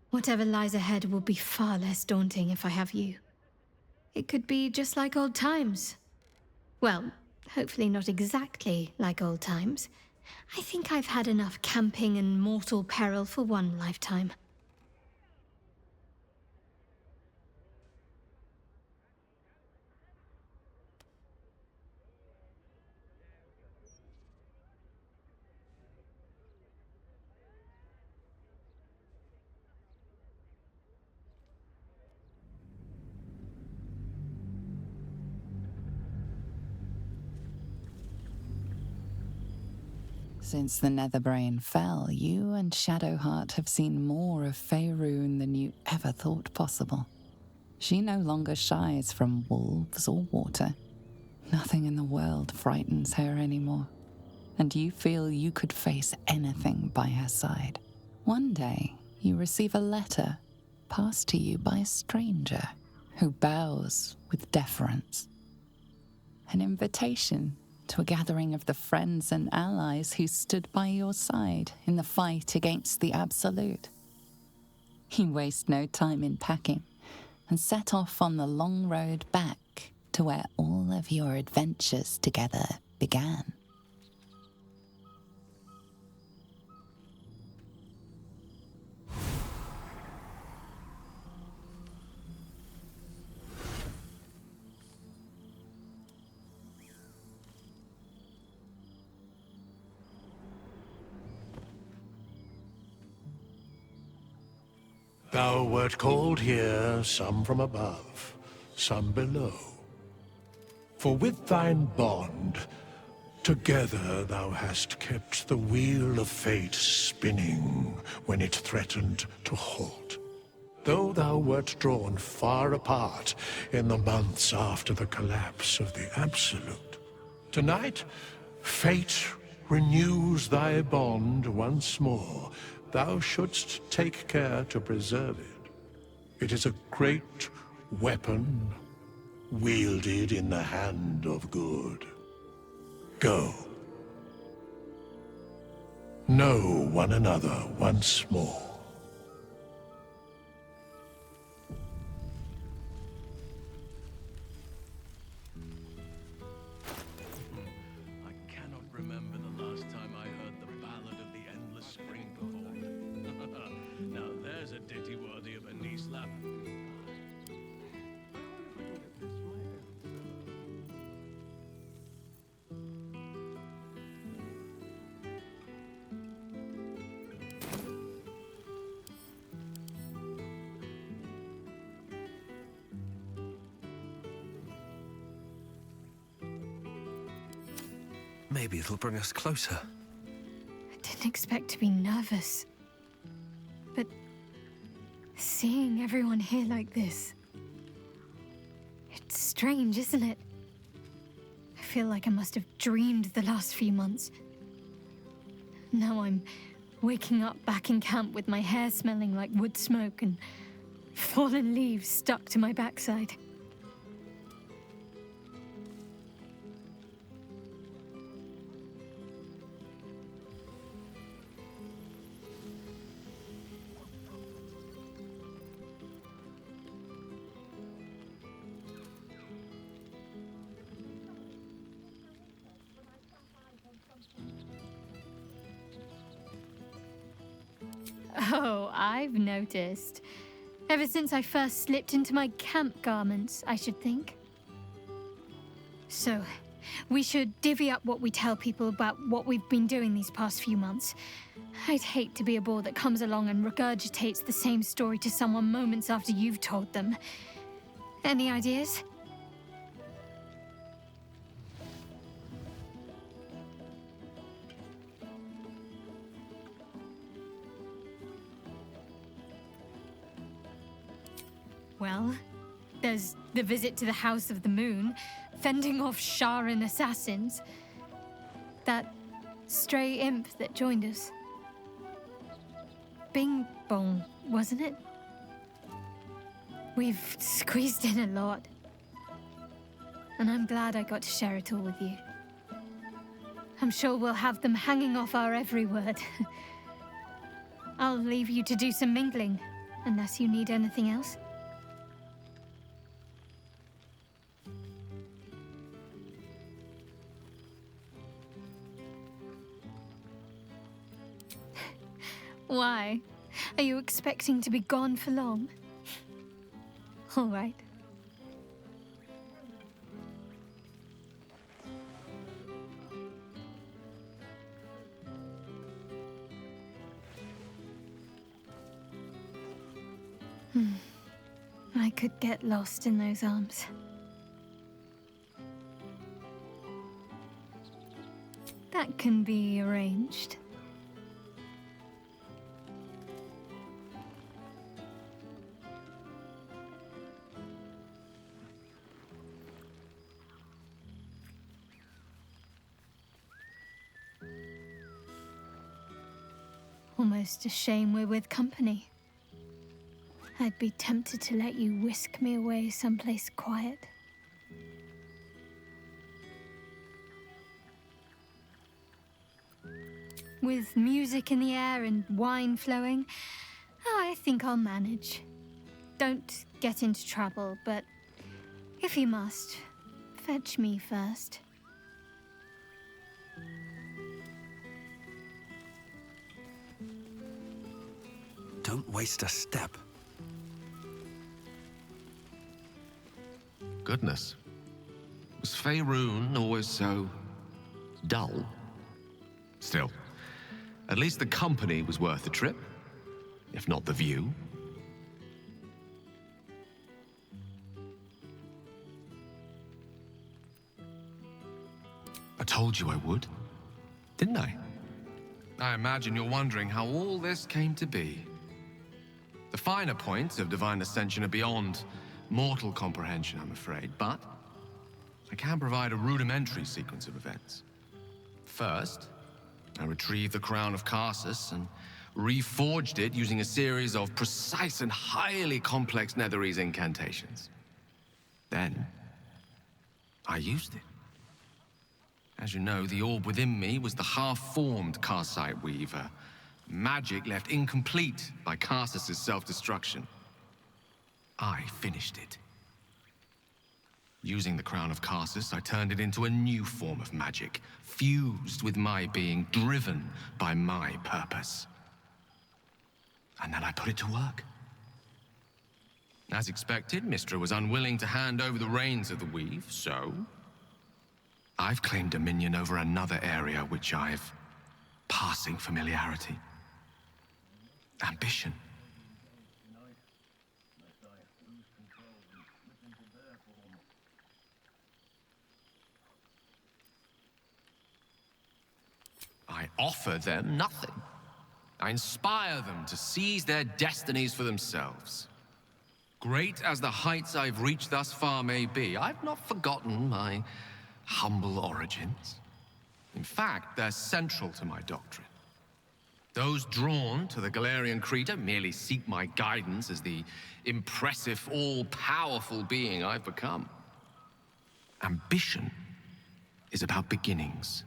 Whatever lies ahead will be far less daunting if I have you. It could be just like old times. Well, hopefully not exactly like old times. I think I've had enough camping and mortal peril for one lifetime. Since the Netherbrain fell, you and Shadowheart have seen more of Faerun than you ever thought possible. She no longer shies from wolves or water. Nothing in the world frightens her anymore. And you feel you could face anything by her side. One day, you receive a letter passed to you by a stranger who bows with deference. An invitation to a gathering of the friends and allies who stood by your side in the fight against the Absolute. You waste no time in packing and set off on the long road back to where all of your adventures together began. Thou wert called here, some from above, some below. For with thine bond, together thou hast kept the wheel of fate spinning when it threatened to halt. Though thou wert drawn far apart in the months after the collapse of the Absolute, tonight, fate renews thy bond once more. Thou shouldst take care to preserve it. It is a great weapon, wielded in the hand of good. Go. Know one another once more. I cannot remember the last time I heard the ballad of the endless spring performed. Now there's a ditty worthy of a knee slap. Maybe it'll bring us closer. I didn't expect to be nervous. But seeing everyone here like this... It's strange, isn't it? I feel like I must have dreamed the last few months. Now I'm waking up back in camp with my hair smelling like wood smoke and fallen leaves stuck to my backside. Oh, I've noticed. Ever since I first slipped into my camp garments, I should think. So, we should divvy up what we tell people about what we've been doing these past few months. I'd hate to be a bore that comes along and regurgitates the same story to someone moments after you've told them. Any ideas? Well, there's the visit to the House of the Moon, fending off Sharan assassins. That stray imp that joined us. Bing Bong, wasn't it? We've squeezed in a lot. And I'm glad I got to share it all with you. I'm sure we'll have them hanging off our every word. I'll leave you to do some mingling, unless you need anything else. Why? Are you expecting to be gone for long? All right. I could get lost in those arms. That can be arranged. Almost a shame we're with company. I'd be tempted to let you whisk me away someplace quiet. With music in the air and wine flowing, I think I'll manage. Don't get into trouble, but if you must, fetch me first. Don't waste a step. Goodness. Was Faerun always so dull? Still, at least the company was worth the trip, if not the view. I told you I would, didn't I? I imagine you're wondering how all this came to be. The finer points of divine ascension are beyond mortal comprehension, I'm afraid, but I can provide a rudimentary sequence of events. First, I retrieved the crown of Karsus and reforged it using a series of precise and highly complex Netherese incantations. Then, I used it. As you know, the orb within me was the half-formed Karsite Weaver. Magic left incomplete by Karsus' self-destruction. I finished it. Using the crown of Karsus, I turned it into a new form of magic, fused with my being, driven by my purpose. And then I put it to work. As expected, Mystra was unwilling to hand over the reins of the weave, so I've claimed dominion over another area which I've passing familiarity. Ambition. I offer them nothing. I inspire them to seize their destinies for themselves. Great as the heights I've reached thus far may be, I've not forgotten my humble origins. In fact, they're central to my doctrine. Those drawn to the Galarian Creed don't merely seek my guidance as the impressive, all-powerful being I've become. Ambition is about beginnings.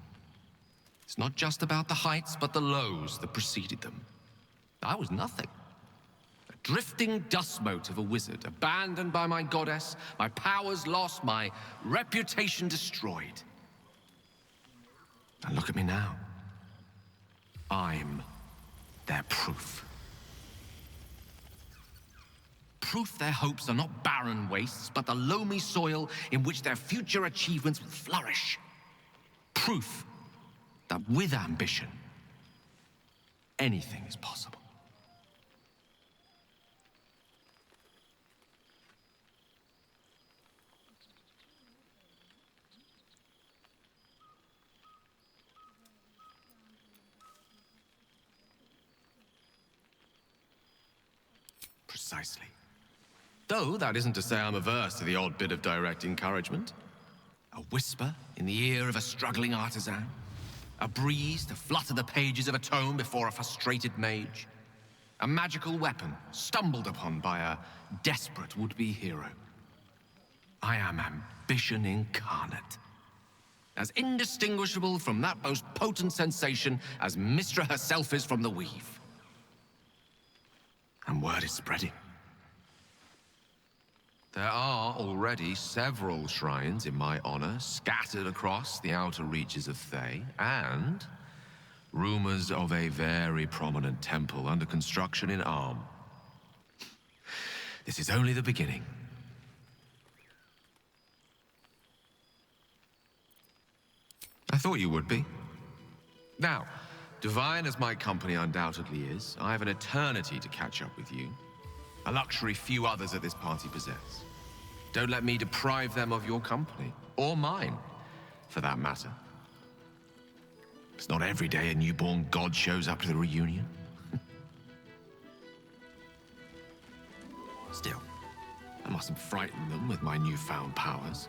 It's not just about the heights, but the lows that preceded them. I was nothing. A drifting dust mote of a wizard, abandoned by my goddess, my powers lost, my reputation destroyed. And look at me now. I'm their proof. Proof their hopes are not barren wastes, but the loamy soil in which their future achievements will flourish. Proof that with ambition, anything is possible. Precisely. Though that isn't to say I'm averse to the odd bit of direct encouragement. A whisper in the ear of a struggling artisan. A breeze to flutter the pages of a tome before a frustrated mage. A magical weapon stumbled upon by a desperate would-be hero. I am ambition incarnate. As indistinguishable from that most potent sensation as Mystra herself is from the weave. And word is spreading. There are already several shrines in my honor scattered across the outer reaches of Thay, and rumors of a very prominent temple under construction in Arm. This is only the beginning. I thought you would be. Now, divine as my company undoubtedly is, I have an eternity to catch up with you. A luxury few others at this party possess. Don't let me deprive them of your company, or mine, for that matter. It's not every day a newborn god shows up to the reunion. Still, I mustn't frighten them with my newfound powers.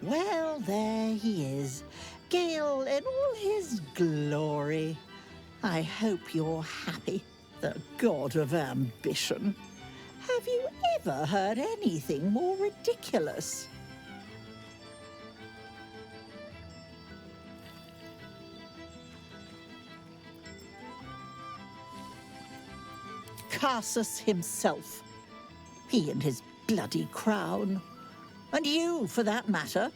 Well, there he is, Gale in all his glory. I hope you're happy, the god of ambition. Have you ever heard anything more ridiculous? Carsus himself. He and his bloody crown. And you, for that matter.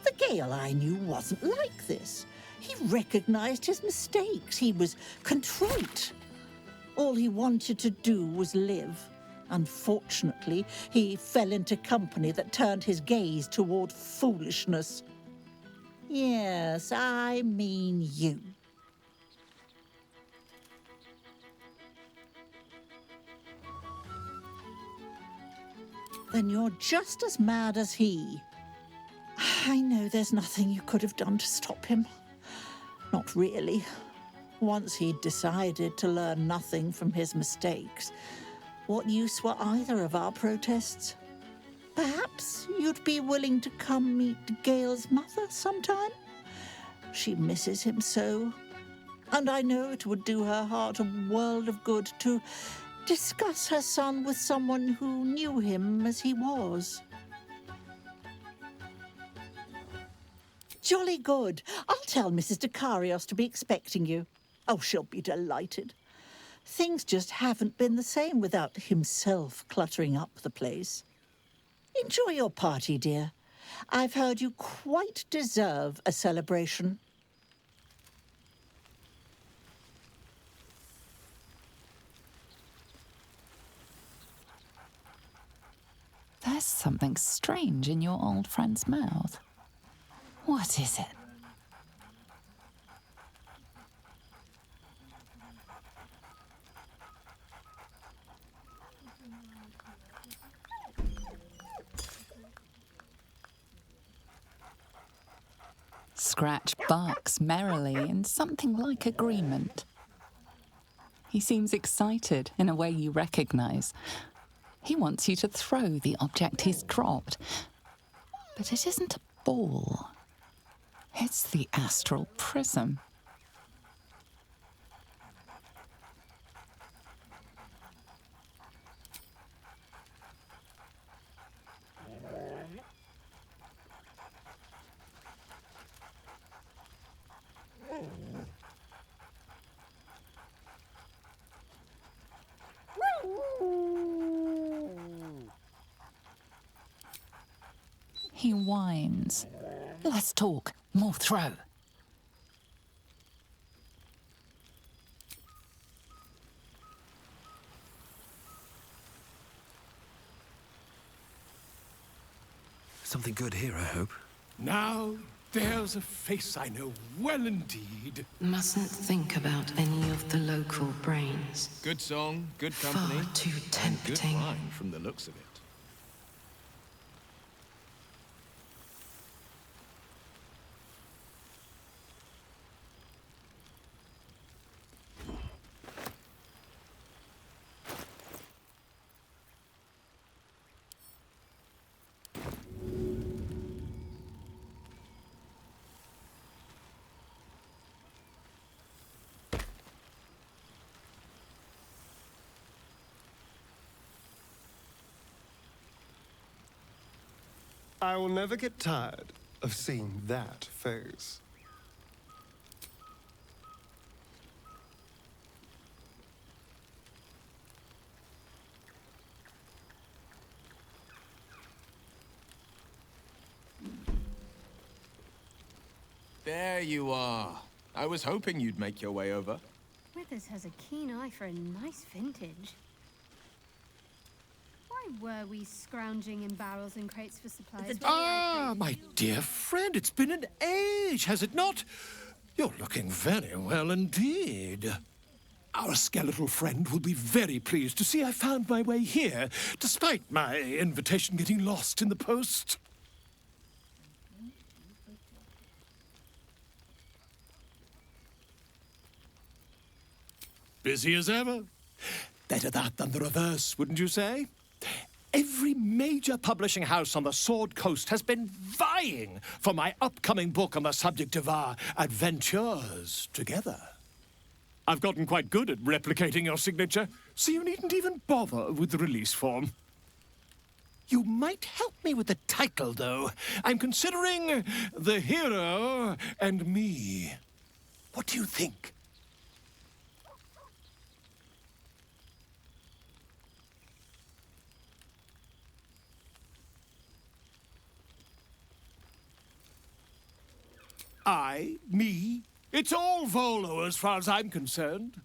The Gale I knew wasn't like this. He recognized his mistakes. He was contrite. All he wanted to do was live. Unfortunately, he fell into company that turned his gaze toward foolishness. Yes, I mean you. Then you're just as mad as he. I know there's nothing you could have done to stop him. Not really. Once he'd decided to learn nothing from his mistakes, what use were either of our protests? Perhaps you'd be willing to come meet Gale's mother sometime? She misses him so. And I know it would do her heart a world of good to discuss her son with someone who knew him as he was. Jolly good. I'll tell Mrs. Dekarios to be expecting you. Oh, she'll be delighted. Things just haven't been the same without himself cluttering up the place. Enjoy your party, dear. I've heard you quite deserve a celebration. There's something strange in your old friend's mouth. What is it? Scratch barks merrily in something like agreement. He seems excited in a way you recognize. He wants you to throw the object he's dropped. But it isn't a ball. It's the astral prism. He whines. Less talk, more throw. Something good here, I hope. Now, there's a face I know well indeed. Mustn't think about any of the local brains. Good song, good company. Far too And good tempting. wine from the looks of it. I will never get tired of seeing that face. There you are. I was hoping you'd make your way over. Withers has a keen eye for a nice vintage. Why were we scrounging in barrels and crates for supplies? Ah, my dear friend, it's been an age, has it not? You're looking very well indeed. Our skeletal friend will be very pleased to see I found my way here, despite my invitation getting lost in the post. Busy as ever. Better that than the reverse, wouldn't you say? Every major publishing house on the Sword Coast has been vying for my upcoming book on the subject of our adventures together. I've gotten quite good at replicating your signature, so you needn't even bother with the release form. You might help me with the title, though. I'm considering The Hero and Me. What do you think? I, me, it's all Volo as far as I'm concerned.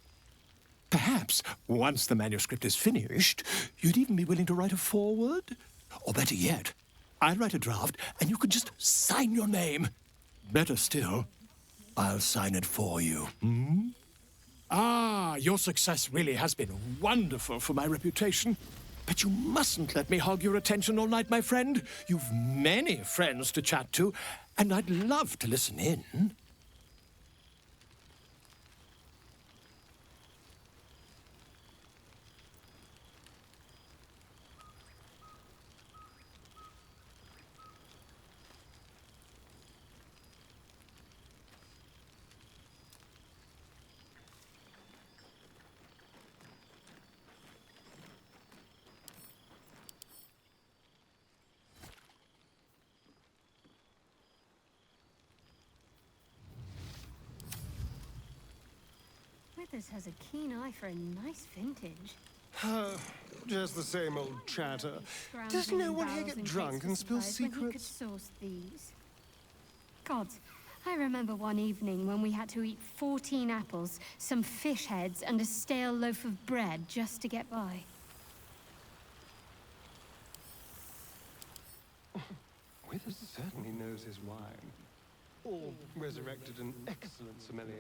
Perhaps, once the manuscript is finished, you'd even be willing to write a foreword? Or better yet, I'll write a draft and you can just sign your name. Better still, I'll sign it for you. Hmm? Ah, your success really has been wonderful for my reputation. But you mustn't let me hog your attention all night, my friend. You've many friends to chat to, and I'd love to listen in. Arthas has a keen eye for a nice vintage. Just the same old chatter. Does no one here get drunk and spill secrets? When he could source these. Gods, I remember one evening when we had to eat 14 apples, some fish heads, and a stale loaf of bread just to get by. Withers certainly knows his wine. Or resurrected an excellent sommelier.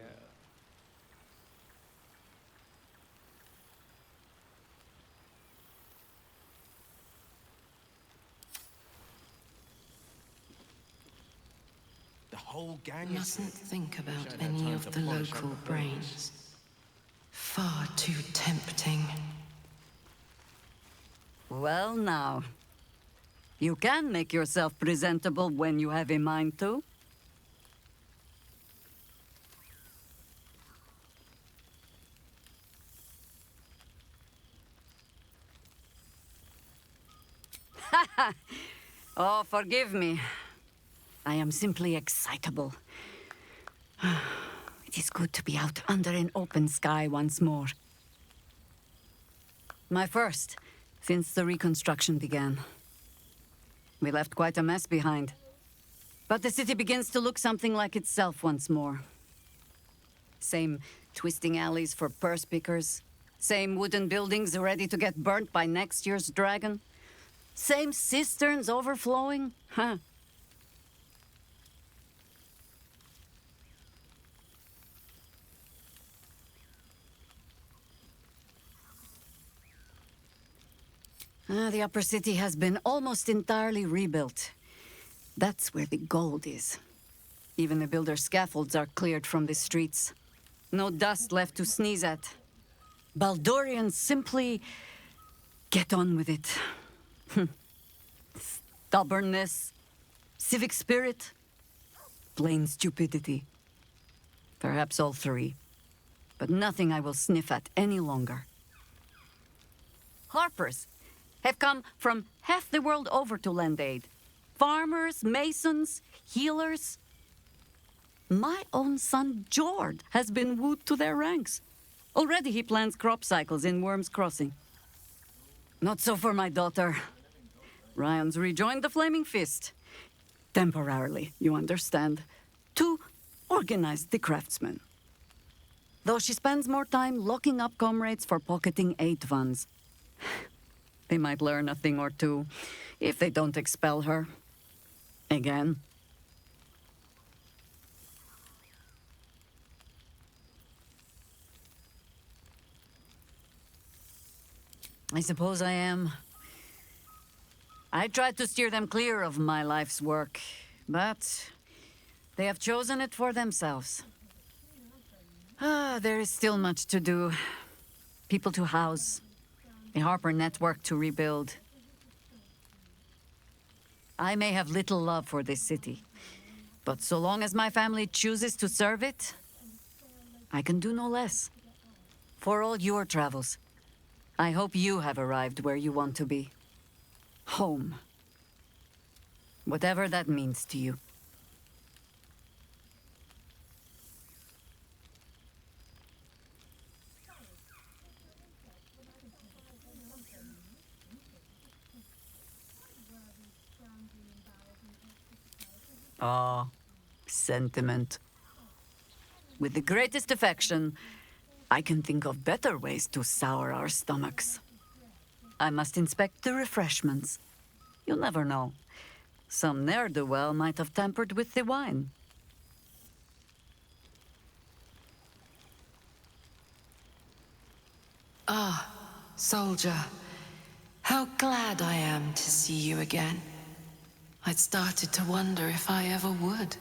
The whole gang Mustn't think about any of the local brains. Far too tempting. Well now. You can make yourself presentable when you have a mind to. Oh, forgive me. I am simply excitable. It is good to be out under an open sky once more. My first, since the reconstruction began. We left quite a mess behind. But the city begins to look something like itself once more. Same twisting alleys for purse pickers. Same wooden buildings ready to get burnt by next year's dragon. Same cisterns overflowing. Huh. The upper city has been almost entirely rebuilt. That's where the gold is. Even the builder's scaffolds are cleared from the streets. No dust left to sneeze at. Baldurians simply get on with it. Stubbornness, civic spirit, plain stupidity. Perhaps all three. But nothing I will sniff at any longer. Harpers have come from half the world over to lend aid. Farmers, masons, healers. My own son, Jord, has been wooed to their ranks. Already he plans crop cycles in Worm's Crossing. Not so for my daughter. Ryan's rejoined the Flaming Fist. Temporarily, you understand. To organize the craftsmen. Though she spends more time locking up comrades for pocketing aid funds. They might learn a thing or two, if they don't expel her. Again. I suppose I am. I tried to steer them clear of my life's work, but they have chosen it for themselves. There is still much to do. People to house. A Harper network to rebuild. I may have little love for this city, but so long as my family chooses to serve it, I can do no less. For all your travels, I hope you have arrived where you want to be. Home. Whatever that means to you. Ah, sentiment. With the greatest affection, I can think of better ways to sour our stomachs. I must inspect the refreshments. You'll never know. Some ne'er-do-well might have tampered with the wine. Ah, soldier. How glad I am to see you again. I'd started to wonder if I ever would.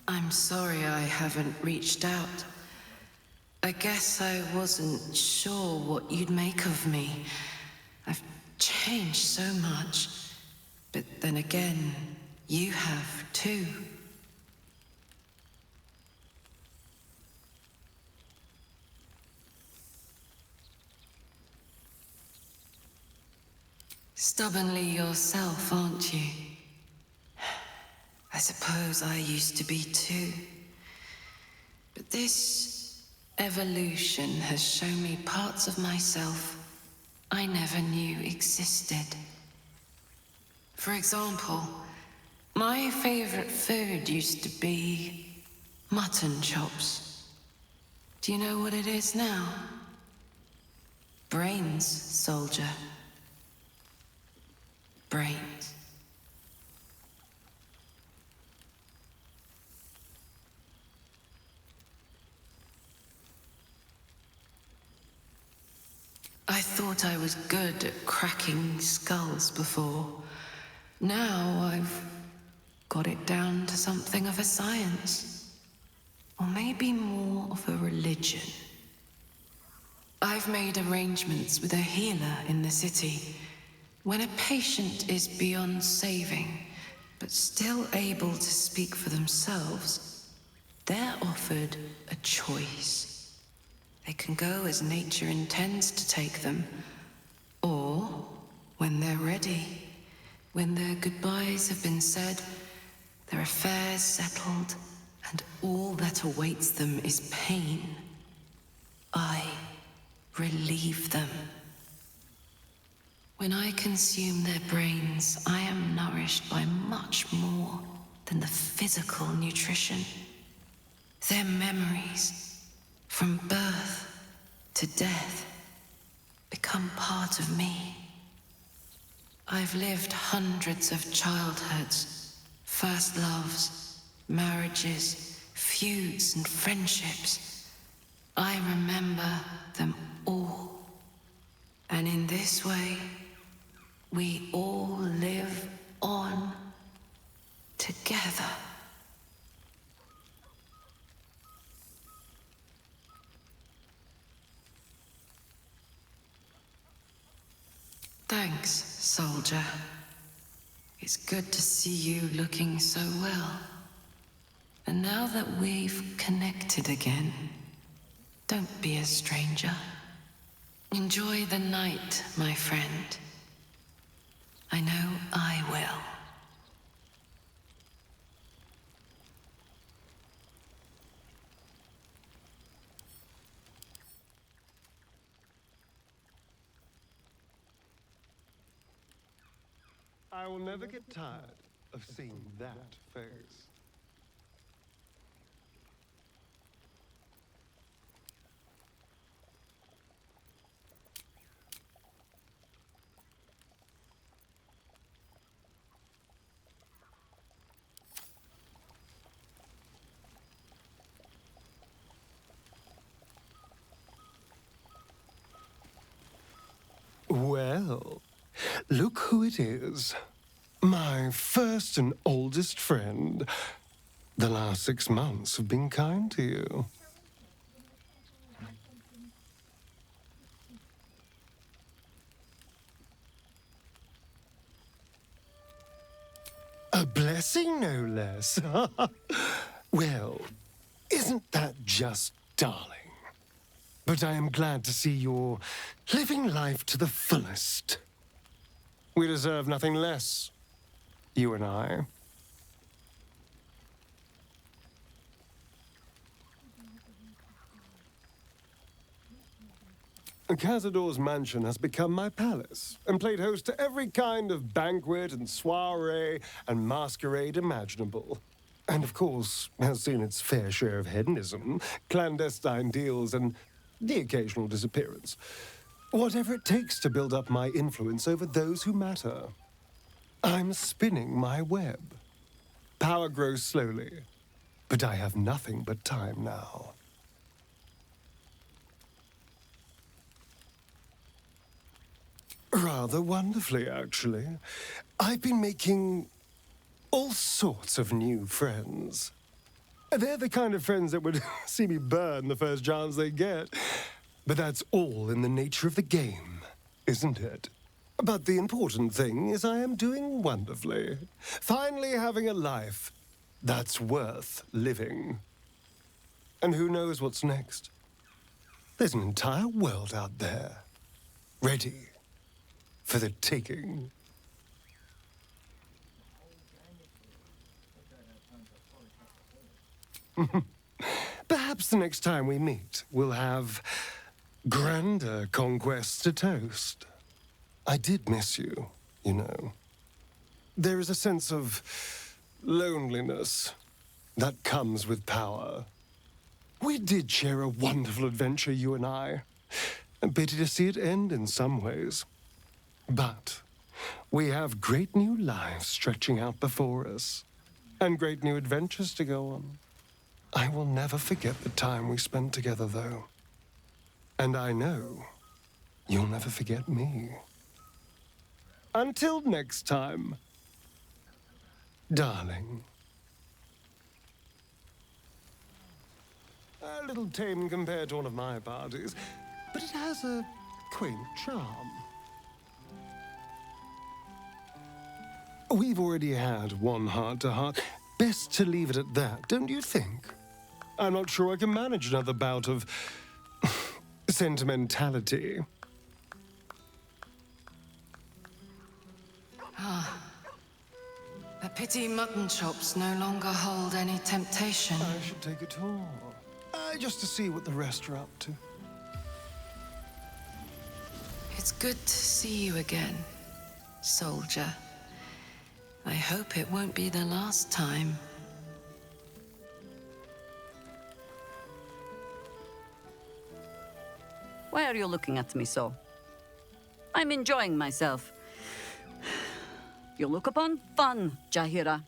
I'm sorry I haven't reached out. I guess I wasn't sure what you'd make of me. I've changed so much. But then again, you have too. Stubbornly yourself, aren't you? I suppose I used to be too. But this evolution has shown me parts of myself I never knew existed. For example, my favorite food used to be mutton chops. Do you know what it is now? Brains, soldier. Brains. I thought I was good at cracking skulls before. Now I've got it down to something of a science. Or maybe more of a religion. I've made arrangements with a healer in the city. When a patient is beyond saving, but still able to speak for themselves, they're offered a choice. They can go as nature intends to take them, or when they're ready, when their goodbyes have been said, their affairs settled, and all that awaits them is pain, I relieve them. When I consume their brains, I am nourished by much more than the physical nutrition. Their memories, from birth to death, become part of me. I've lived hundreds of childhoods, first loves, marriages, feuds, and friendships. I remember them all. And in this way, we all live on together. Thanks, soldier. It's good to see you looking so well. And now that we've connected again, don't be a stranger. Enjoy the night, my friend. I know I will. I will never get tired of seeing that face. Well, look who it is. My first and oldest friend. The last 6 months have been kind to you. A blessing, no less. Well, isn't that just darling? But I am glad to see you're living life to the fullest. We deserve nothing less, you and I. Cazador's mansion has become my palace, and played host to every kind of banquet and soiree and masquerade imaginable. And of course, has seen its fair share of hedonism, clandestine deals, and the occasional disappearance. Whatever it takes to build up my influence over those who matter. I'm spinning my web. Power grows slowly, but I have nothing but time now. Rather wonderfully, actually. I've been making all sorts of new friends. They're the kind of friends that would see me burn the first chance they get. But that's all in the nature of the game, isn't it? But the important thing is I am doing wonderfully. Finally having a life that's worth living. And who knows what's next? There's an entire world out there, ready for the taking. Perhaps the next time we meet, we'll have grander conquests to toast. I did miss you, you know. There is a sense of loneliness that comes with power. We did share a wonderful adventure, you and I. A pity to see it end in some ways. But we have great new lives stretching out before us, and great new adventures to go on. I will never forget the time we spent together, though. And I know you'll never forget me. Until next time, darling. A little tame compared to one of my parties, but it has a quaint charm. We've already had one heart-to-heart. Best to leave it at that, don't you think? I'm not sure I can manage another bout of sentimentality. Ah. A pity mutton chops no longer hold any temptation. I should take a tour. Just to see what the rest are up to. It's good to see you again, soldier. I hope it won't be the last time. Why are you looking at me so? I'm enjoying myself. You look upon fun, Jahira.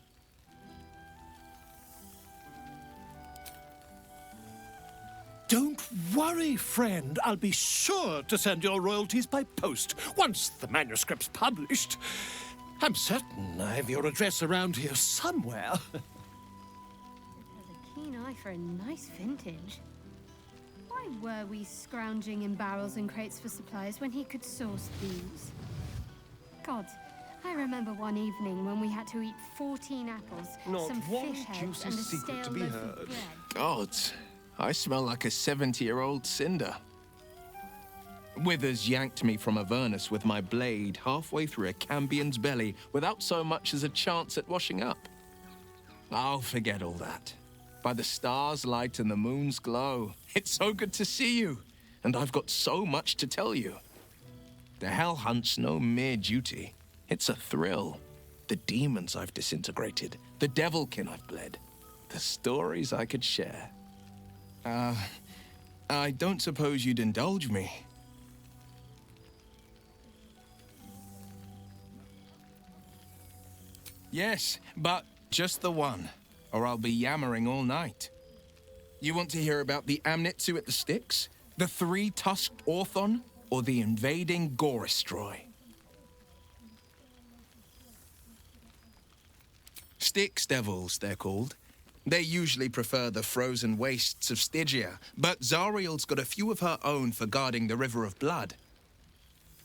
Don't worry, friend. I'll be sure to send your royalties by post once the manuscript's published. I'm certain I have your address around here somewhere. Has a keen eye for a nice vintage. Why were we scrounging in barrels and crates for supplies when he could source these? Gods, I remember one evening when we had to eat 14 apples, Not some one fish heads, juicy and a secret stale to be loaf of heard. bread. Gods, I smell like a 70-year-old cinder. Withers yanked me from Avernus with my blade halfway through a Cambion's belly without so much as a chance at washing up. I'll forget all that. By the stars' light and the moon's glow, it's so good to see you, and I've got so much to tell you. The Hell Hunt's no mere duty. It's a thrill. The demons I've disintegrated, the devilkin I've bled, the stories I could share. I don't suppose you'd indulge me. Yes, but just the one, or I'll be yammering all night. You want to hear about the Amnitsu at the Styx, the three-tusked Orthon, or the invading Goristroy? Styx devils, they're called. They usually prefer the frozen wastes of Stygia, but Zariel's got a few of her own for guarding the River of Blood.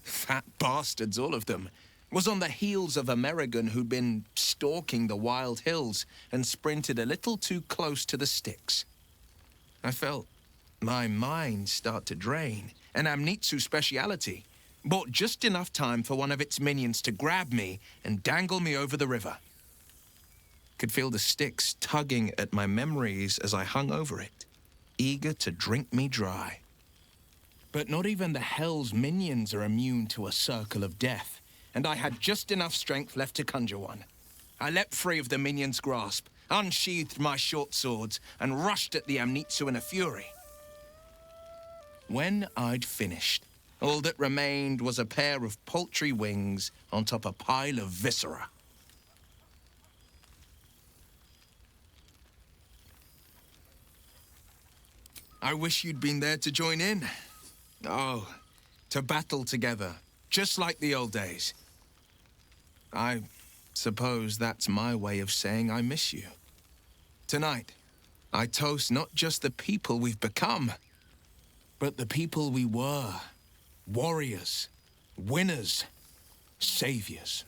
Fat bastards, all of them. Was on the heels of Amerigan who'd been stalking the wild hills and sprinted a little too close to the Styx. I felt my mind start to drain, an Amnitsu speciality. Bought just enough time for one of its minions to grab me and dangle me over the river. Could feel the Styx tugging at my memories as I hung over it, eager to drink me dry. But not even the Hell's minions are immune to a circle of death, and I had just enough strength left to conjure one. I leapt free of the minion's grasp, unsheathed my short swords, and rushed at the Amnitsu in a fury. When I'd finished, all that remained was a pair of paltry wings on top a pile of viscera. I wish you'd been there to join in. Oh, to battle together, just like the old days. I suppose that's my way of saying I miss you. Tonight, I toast not just the people we've become, but the people we were. Warriors, winners, saviors.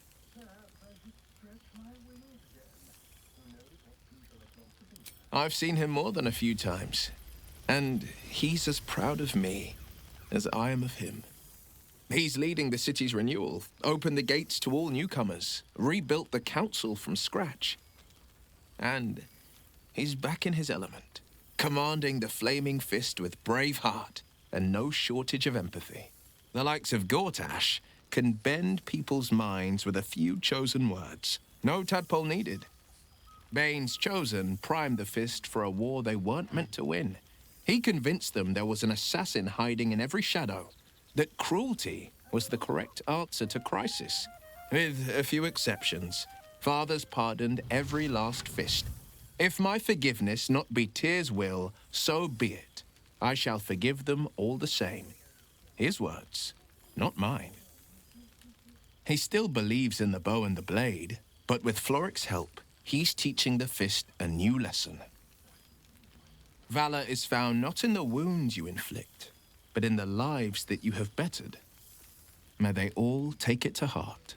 I've seen him more than a few times, and he's as proud of me as I am of him. He's leading the city's renewal, opened the gates to all newcomers, rebuilt the council from scratch. And he's back in his element, commanding the Flaming Fist with brave heart and no shortage of empathy. The likes of Gortash can bend people's minds with a few chosen words. No tadpole needed. Bane's Chosen primed the Fist for a war they weren't meant to win. He convinced them there was an assassin hiding in every shadow, that cruelty was the correct answer to crisis. With a few exceptions, fathers pardoned every last Fist. If my forgiveness not be Tyr's will, so be it. I shall forgive them all the same. His words, not mine. He still believes in the bow and the blade, but with Floric's help, he's teaching the Fist a new lesson. Valor is found not in the wounds you inflict, but in the lives that you have bettered. May they all take it to heart.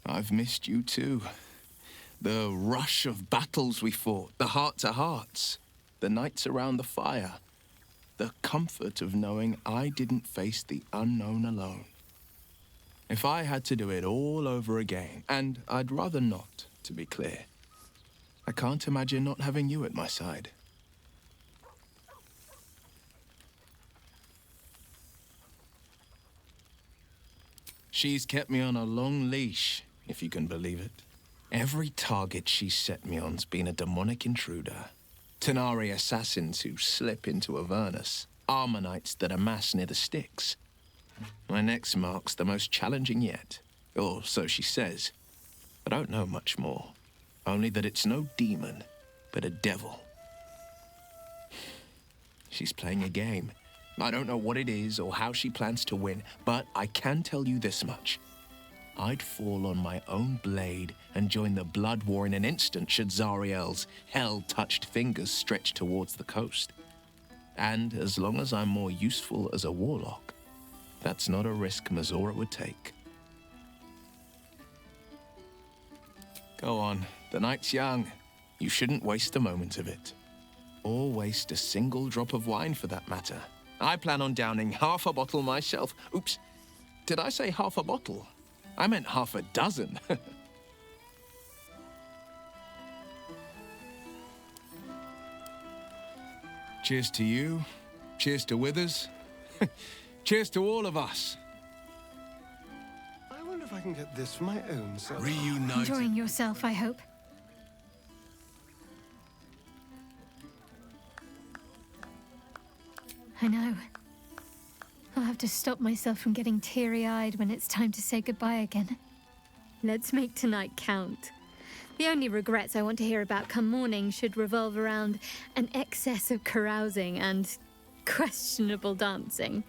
I've missed you too. The rush of battles we fought, the heart-to-hearts, the nights around the fire, the comfort of knowing I didn't face the unknown alone. If I had to do it all over again, and I'd rather not, to be clear, I can't imagine not having you at my side. She's kept me on a long leash, if you can believe it. Every target she's set me on's been a demonic intruder. Tenari assassins who slip into Avernus. Armonites that amass near the Styx. My next mark's the most challenging yet. Or so she says. I don't know much more. Only that it's no demon, but a devil. She's playing a game. I don't know what it is or how she plans to win, but I can tell you this much. I'd fall on my own blade and join the blood war in an instant should Zariel's hell-touched fingers stretch towards the coast. And as long as I'm more useful as a warlock, that's not a risk Mazora would take. Go on, the night's young. You shouldn't waste a moment of it. Or waste a single drop of wine for that matter. I plan on downing half a bottle myself. Oops, did I say half a bottle? I meant half a dozen. Cheers to you. Cheers to Withers. Cheers to all of us. I wonder if I can get this for my own self. Enjoying yourself, I hope. I know. I'll have to stop myself from getting teary-eyed when it's time to say goodbye again. Let's make tonight count. The only regrets I want to hear about come morning should revolve around an excess of carousing and questionable dancing.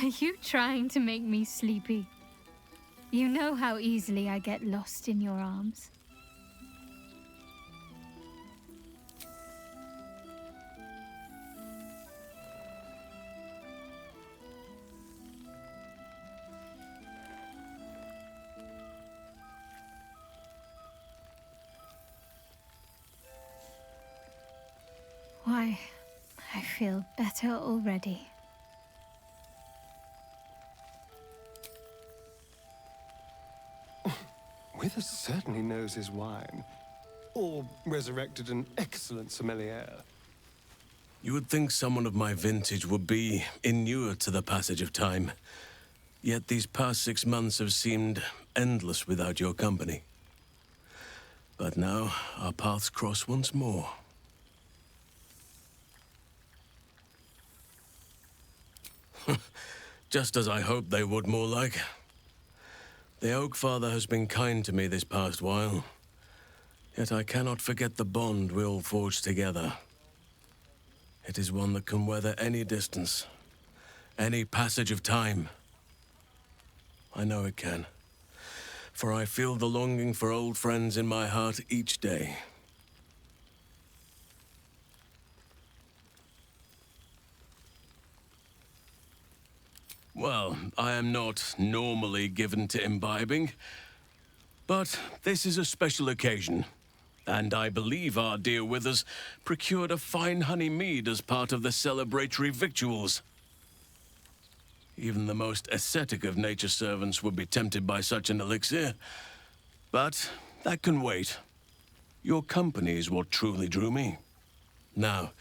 Are you trying to make me sleepy? You know how easily I get lost in your arms. Why, I feel better already. Withers certainly knows his wine. Or resurrected an excellent sommelier. You would think someone of my vintage would be inured to the passage of time. Yet these past 6 months have seemed endless without your company. But now, our paths cross once more. Just as I hoped they would, more like. The Oak Father has been kind to me this past while. Yet I cannot forget the bond we all forged together. It is one that can weather any distance, any passage of time. I know it can. for I feel the longing for old friends in my heart each day. Well, I am not normally given to imbibing, but this is a special occasion, and I believe our dear Withers procured a fine honey mead as part of the celebratory victuals. Even the most ascetic of nature's servants would be tempted by such an elixir, but that can wait. Your company is what truly drew me. Now,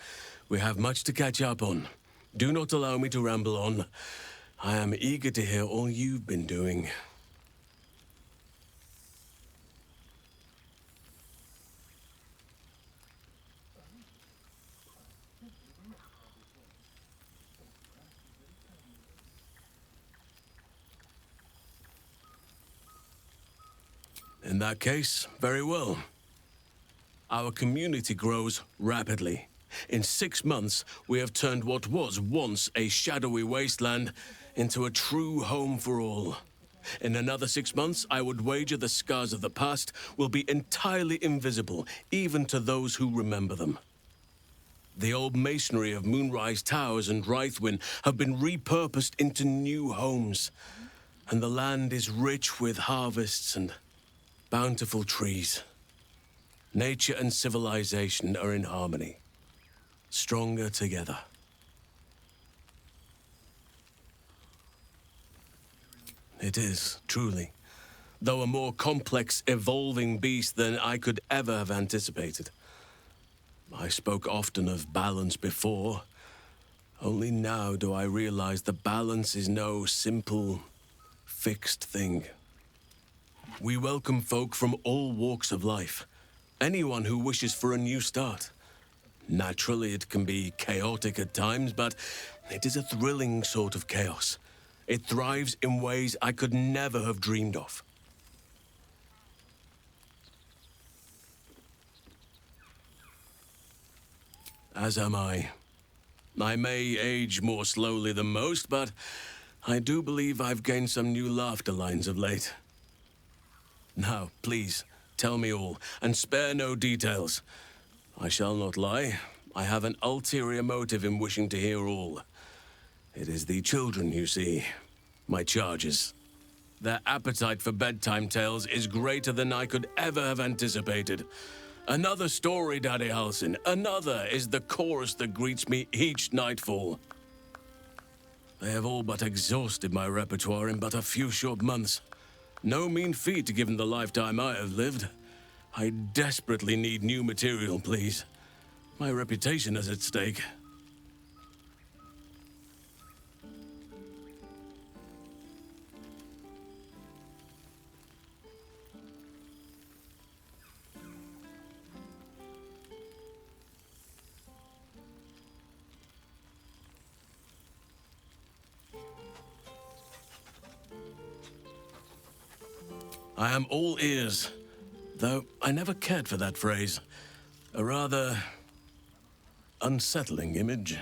we have much to catch up on. Do not allow me to ramble on. I am eager to hear all you've been doing. In that case, very well. Our community grows rapidly. In 6 months, we have turned what was once a shadowy wasteland into a true home for all. In another 6 months, I would wager the scars of the past will be entirely invisible, even to those who remember them. The old masonry of Moonrise Towers and Rythwin have been repurposed into new homes, and the land is rich with harvests and bountiful trees. Nature and civilization are in harmony, stronger together. It is, truly, though a more complex, evolving beast than I could ever have anticipated. I spoke often of balance before. Only now do I realize that balance is no simple, fixed thing. We welcome folk from all walks of life. Anyone who wishes for a new start. Naturally, it can be chaotic at times, but it is a thrilling sort of chaos. It thrives in ways I could never have dreamed of. As am I. I may age more slowly than most, but I do believe I've gained some new laughter lines of late. Now, please, tell me all, and spare no details. I shall not lie. I have an ulterior motive in wishing to hear all. It is the children, you see. My charges. Their appetite for bedtime tales is greater than I could ever have anticipated. Another story, Daddy Halsin. Another is the chorus that greets me each nightfall. They have all but exhausted my repertoire in but a few short months. No mean feat given the lifetime I have lived. I desperately need new material, please. My reputation is at stake. I am all ears, though I never cared for that phrase. A rather unsettling image.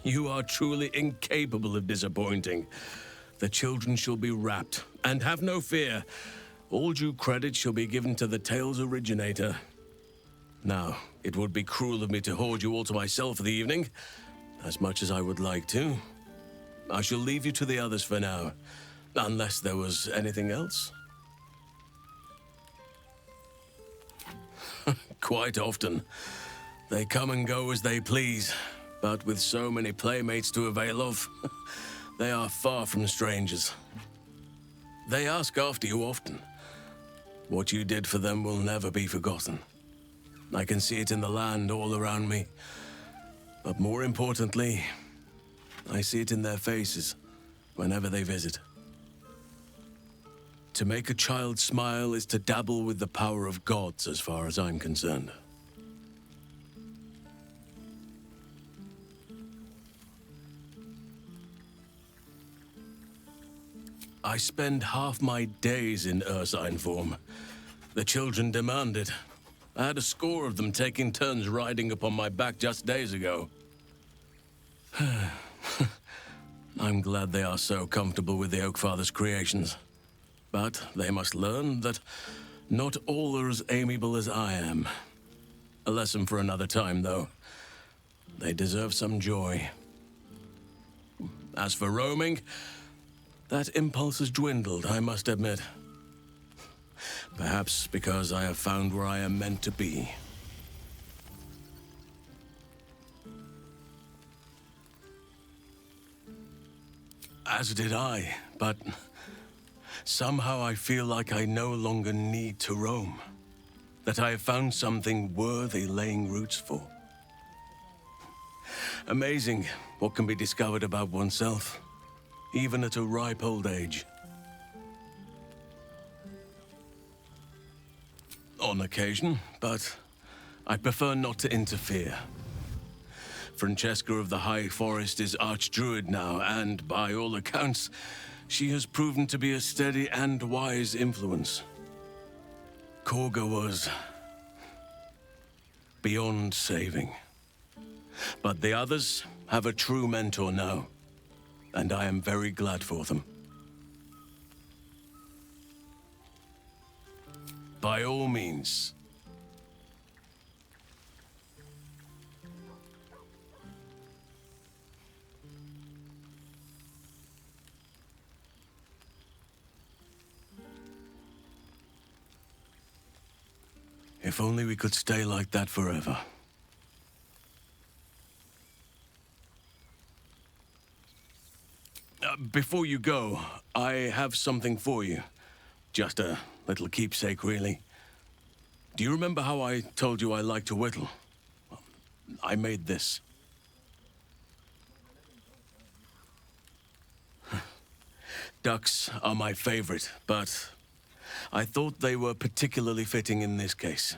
You are truly incapable of disappointing. The children shall be wrapped, and have no fear. All due credit shall be given to the tale's originator. Now, it would be cruel of me to hoard you all to myself for the evening, as much as I would like to. I shall leave you to the others for now, unless there was anything else. Quite often. They come and go as they please. But with so many playmates to avail of, they are far from strangers. They ask after you often. What you did for them will never be forgotten. I can see it in the land all around me. But more importantly, I see it in their faces whenever they visit. To make a child smile is to dabble with the power of gods, as far as I'm concerned. I spend half my days in ursine form. The children demand it. I had a score of them taking turns riding upon my back just days ago. I'm glad they are so comfortable with the Oakfather's creations. But they must learn that not all are as amiable as I am. A lesson for another time, though. They deserve some joy. As for roaming, that impulse has dwindled, I must admit. Perhaps because I have found where I am meant to be. As did I, but somehow I feel like I no longer need to roam. That I have found something worthy laying roots for. Amazing what can be discovered about oneself, even at a ripe old age. On occasion, but I prefer not to interfere. Francesca of the High Forest is Archdruid now, and by all accounts, she has proven to be a steady and wise influence. Korga was beyond saving. But the others have a true mentor now, and I am very glad for them. By all means. If only we could stay like that forever. Before you go, I have something for you. Just a little keepsake, really. Do you remember how I told you I like to whittle? Well, I made this. Ducks are my favorite, but I thought they were particularly fitting in this case.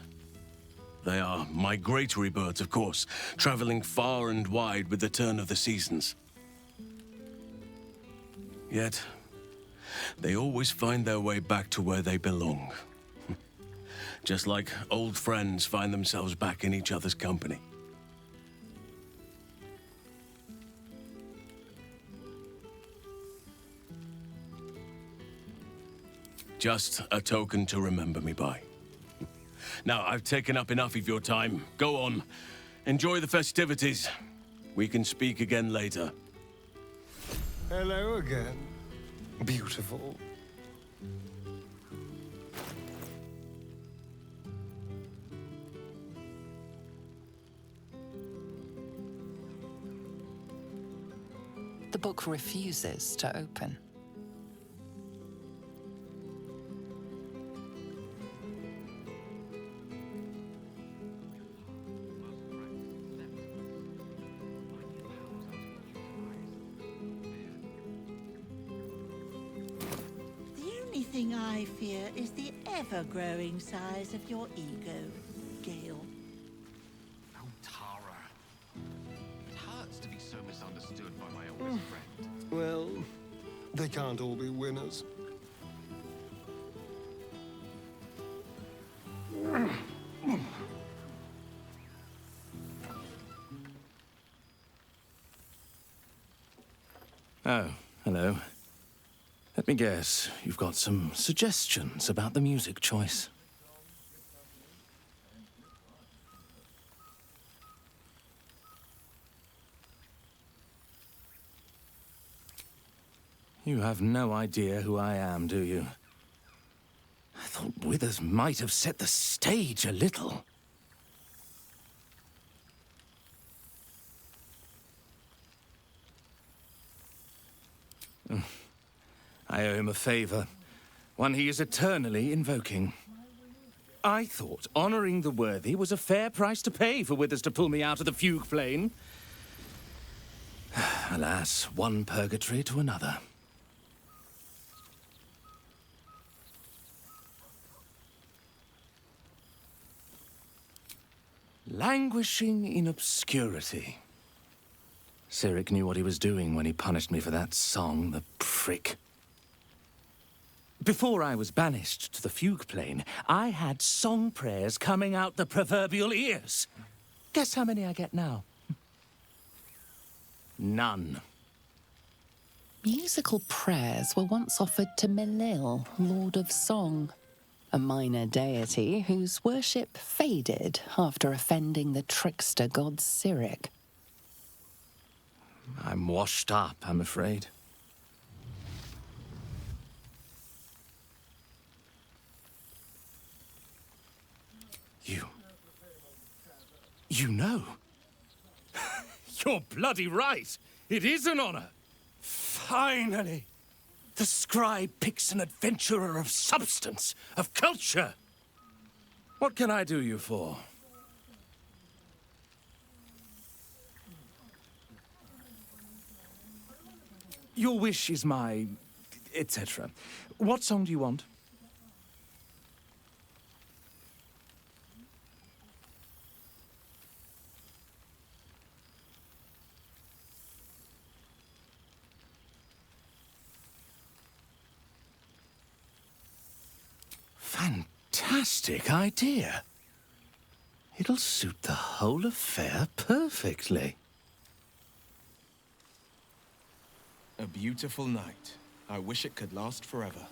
They are migratory birds, of course, traveling far and wide with the turn of the seasons. Yet, they always find their way back to where they belong. Just like old friends find themselves back in each other's company. Just a token to remember me by. Now, I've taken up enough of your time. Go on. Enjoy the festivities. We can speak again later. Hello again. Beautiful. The book refuses to open. The only thing I fear is the ever-growing size of your ego, Gale. Oh, Tara. It hurts to be so misunderstood by my oldest friend. Well, they can't all be winners. Oh, hello. Let me guess, you've got some suggestions about the music choice. You have no idea who I am, do you? I thought Withers might have set the stage a little. I owe him a favor, one he is eternally invoking. I thought honoring the worthy was a fair price to pay for Withers to pull me out of the fugue plane. Alas, one purgatory to another. Languishing in obscurity. Cyric knew what he was doing when he punished me for that song, the prick. Before I was banished to the fugue plane, I had song prayers coming out the proverbial ears. Guess how many I get now? None. Musical prayers were once offered to Melil, Lord of Song, a minor deity whose worship faded after offending the trickster god Cyric. I'm washed up, I'm afraid. You know? You're bloody right! It is an honor! Finally! The scribe picks an adventurer of substance, of culture! What can I do you for? Your wish is my... etc. What song do you want? Fantastic idea. It'll suit the whole affair perfectly. A beautiful night. I wish it could last forever.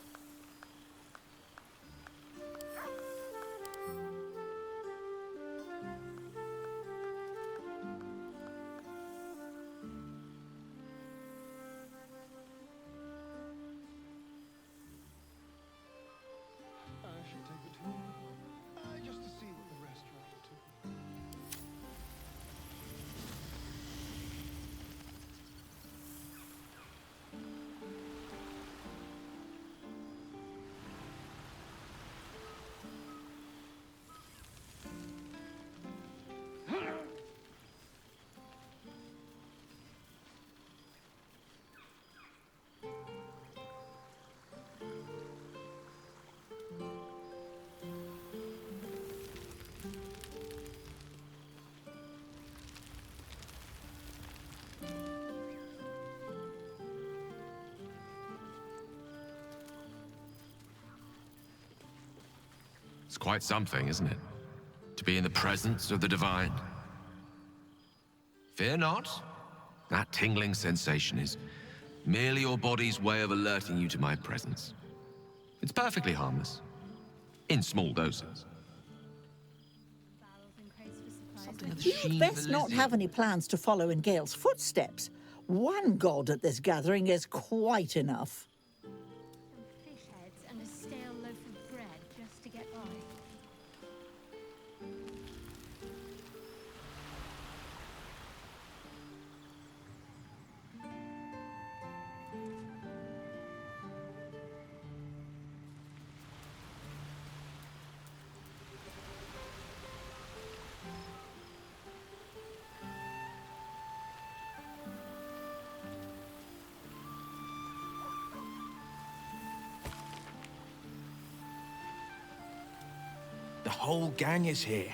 It's quite something, isn't it? To be in the presence of the divine. Fear not. That tingling sensation is merely your body's way of alerting you to my presence. It's perfectly harmless. In small doses. You'd best not have any plans to follow in Gale's footsteps. One god at this gathering is quite enough. Fish heads and a stale loaf of bread just to get by. The whole gang is here.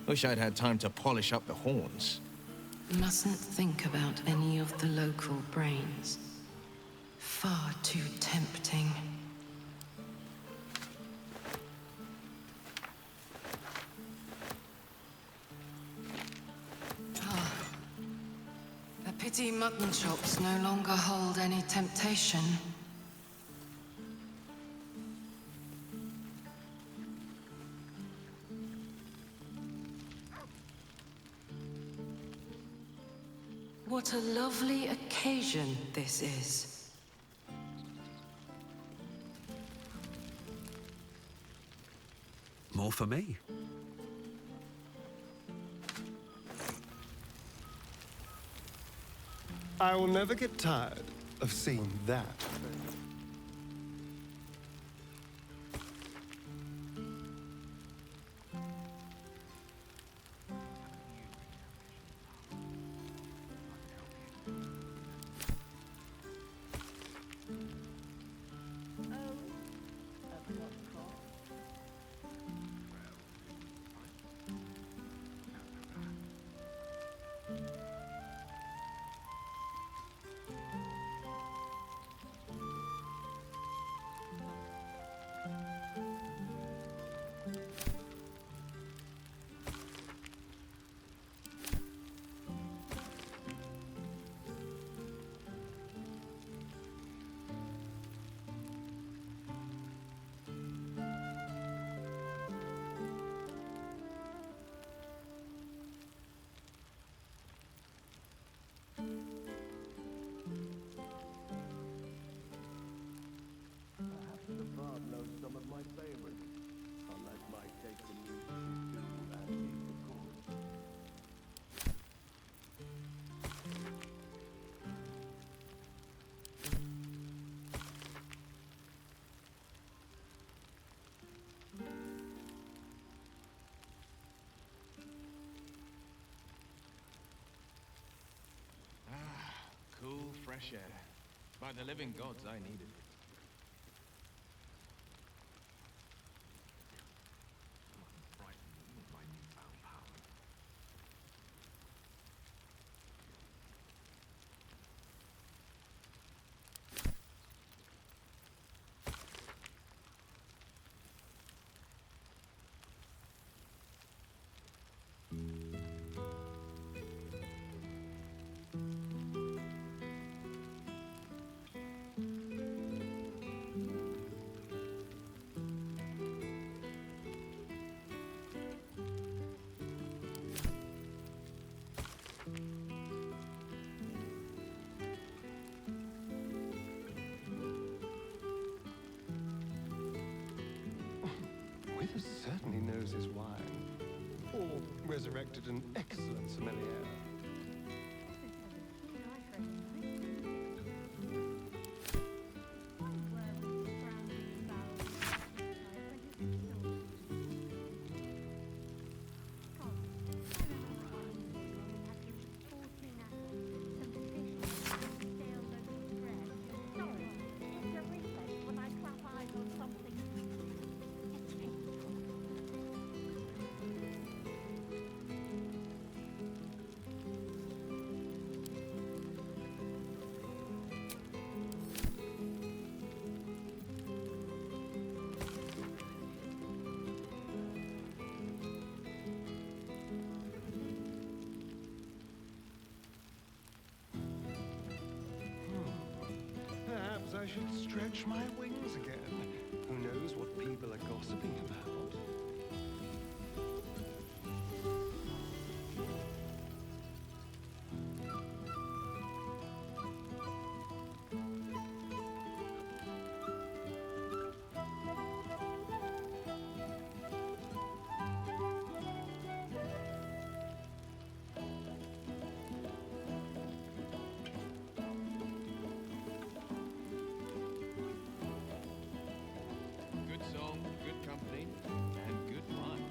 Wish I'd had time to polish up the horns. Mustn't think about any of the local brains. Far too tempting. A pity mutton chops no longer hold any temptation. What a lovely occasion this is. More for me. I will never get tired of seeing that. fresh air. By the living gods, I needed it. Withers certainly knows his wine. Or resurrected an excellent sommelier. Perhaps I should stretch my wings again. Who knows what people are gossiping about? Good song, good company, and good wine.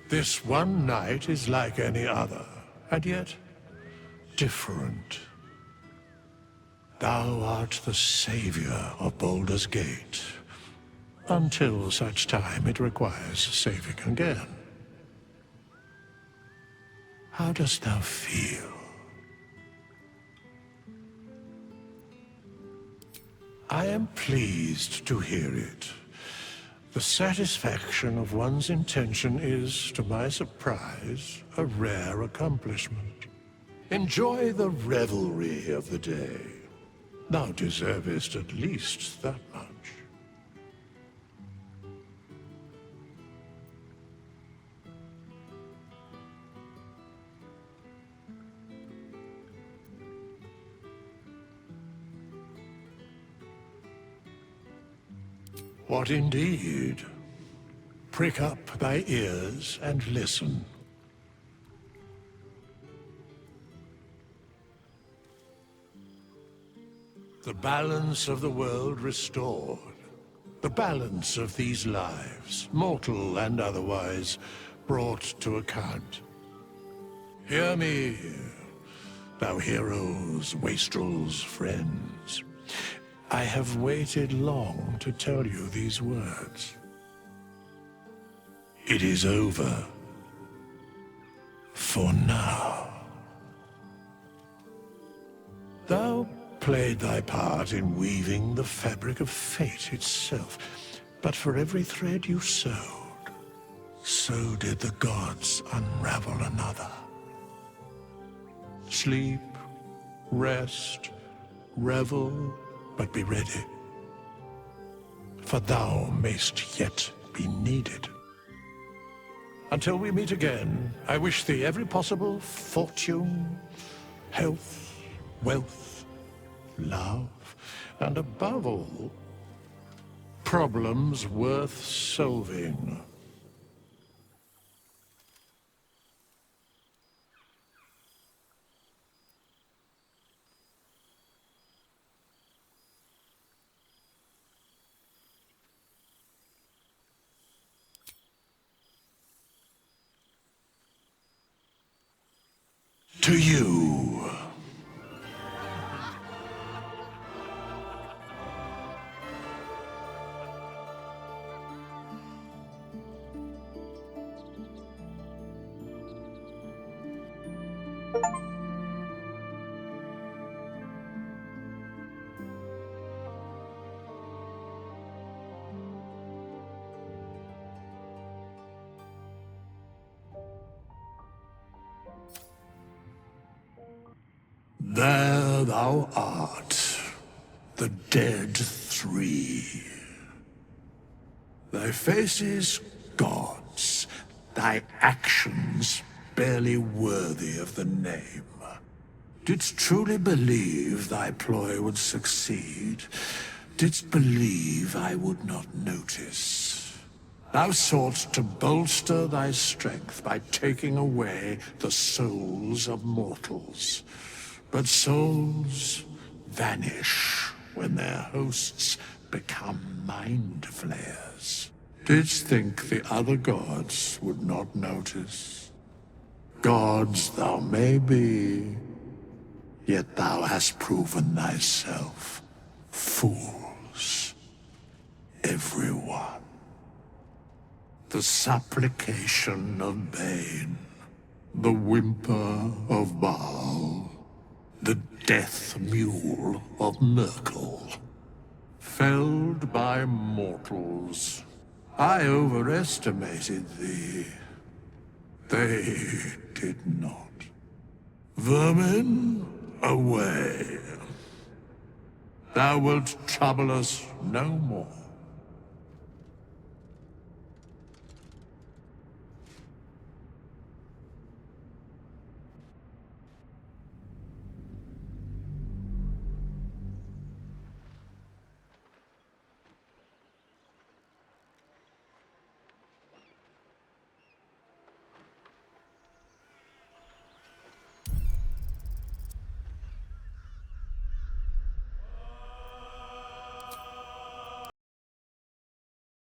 This one night is like any other, and yet different. Thou art the savior of Baldur's Gate, until such time it requires saving again. How dost thou feel? I am pleased to hear it. The satisfaction of one's intention is, to my surprise, a rare accomplishment. Enjoy the revelry of the day. Thou deservest at least that much. What indeed? Prick up thy ears and listen. The balance of the world restored. The balance of these lives, mortal and otherwise, brought to account. Hear me, thou heroes, wastrels, friends. I have waited long to tell you these words. It is over. For now. Thou played thy part in weaving the fabric of fate itself, but for every thread you sewed, so did the gods unravel another. Sleep, rest, revel, but be ready, for thou mayst yet be needed. Until we meet again, I wish thee every possible fortune, health, wealth, love, and above all, problems worth solving. To you. There thou art, the dead three. Thy faces gods, thy actions barely worthy of the name. Didst truly believe thy ploy would succeed? Didst believe I would not notice? Thou soughtst to bolster thy strength by taking away the souls of mortals. But souls vanish when their hosts become mind flayers. Didst think the other gods would not notice? Gods thou may be, yet thou hast proven thyself fools. Everyone. The supplication of Bane, the whimper of Baal, the death mule of Merkel. Felled by mortals. I overestimated thee. They did not. Vermin, away. Thou wilt trouble us no more.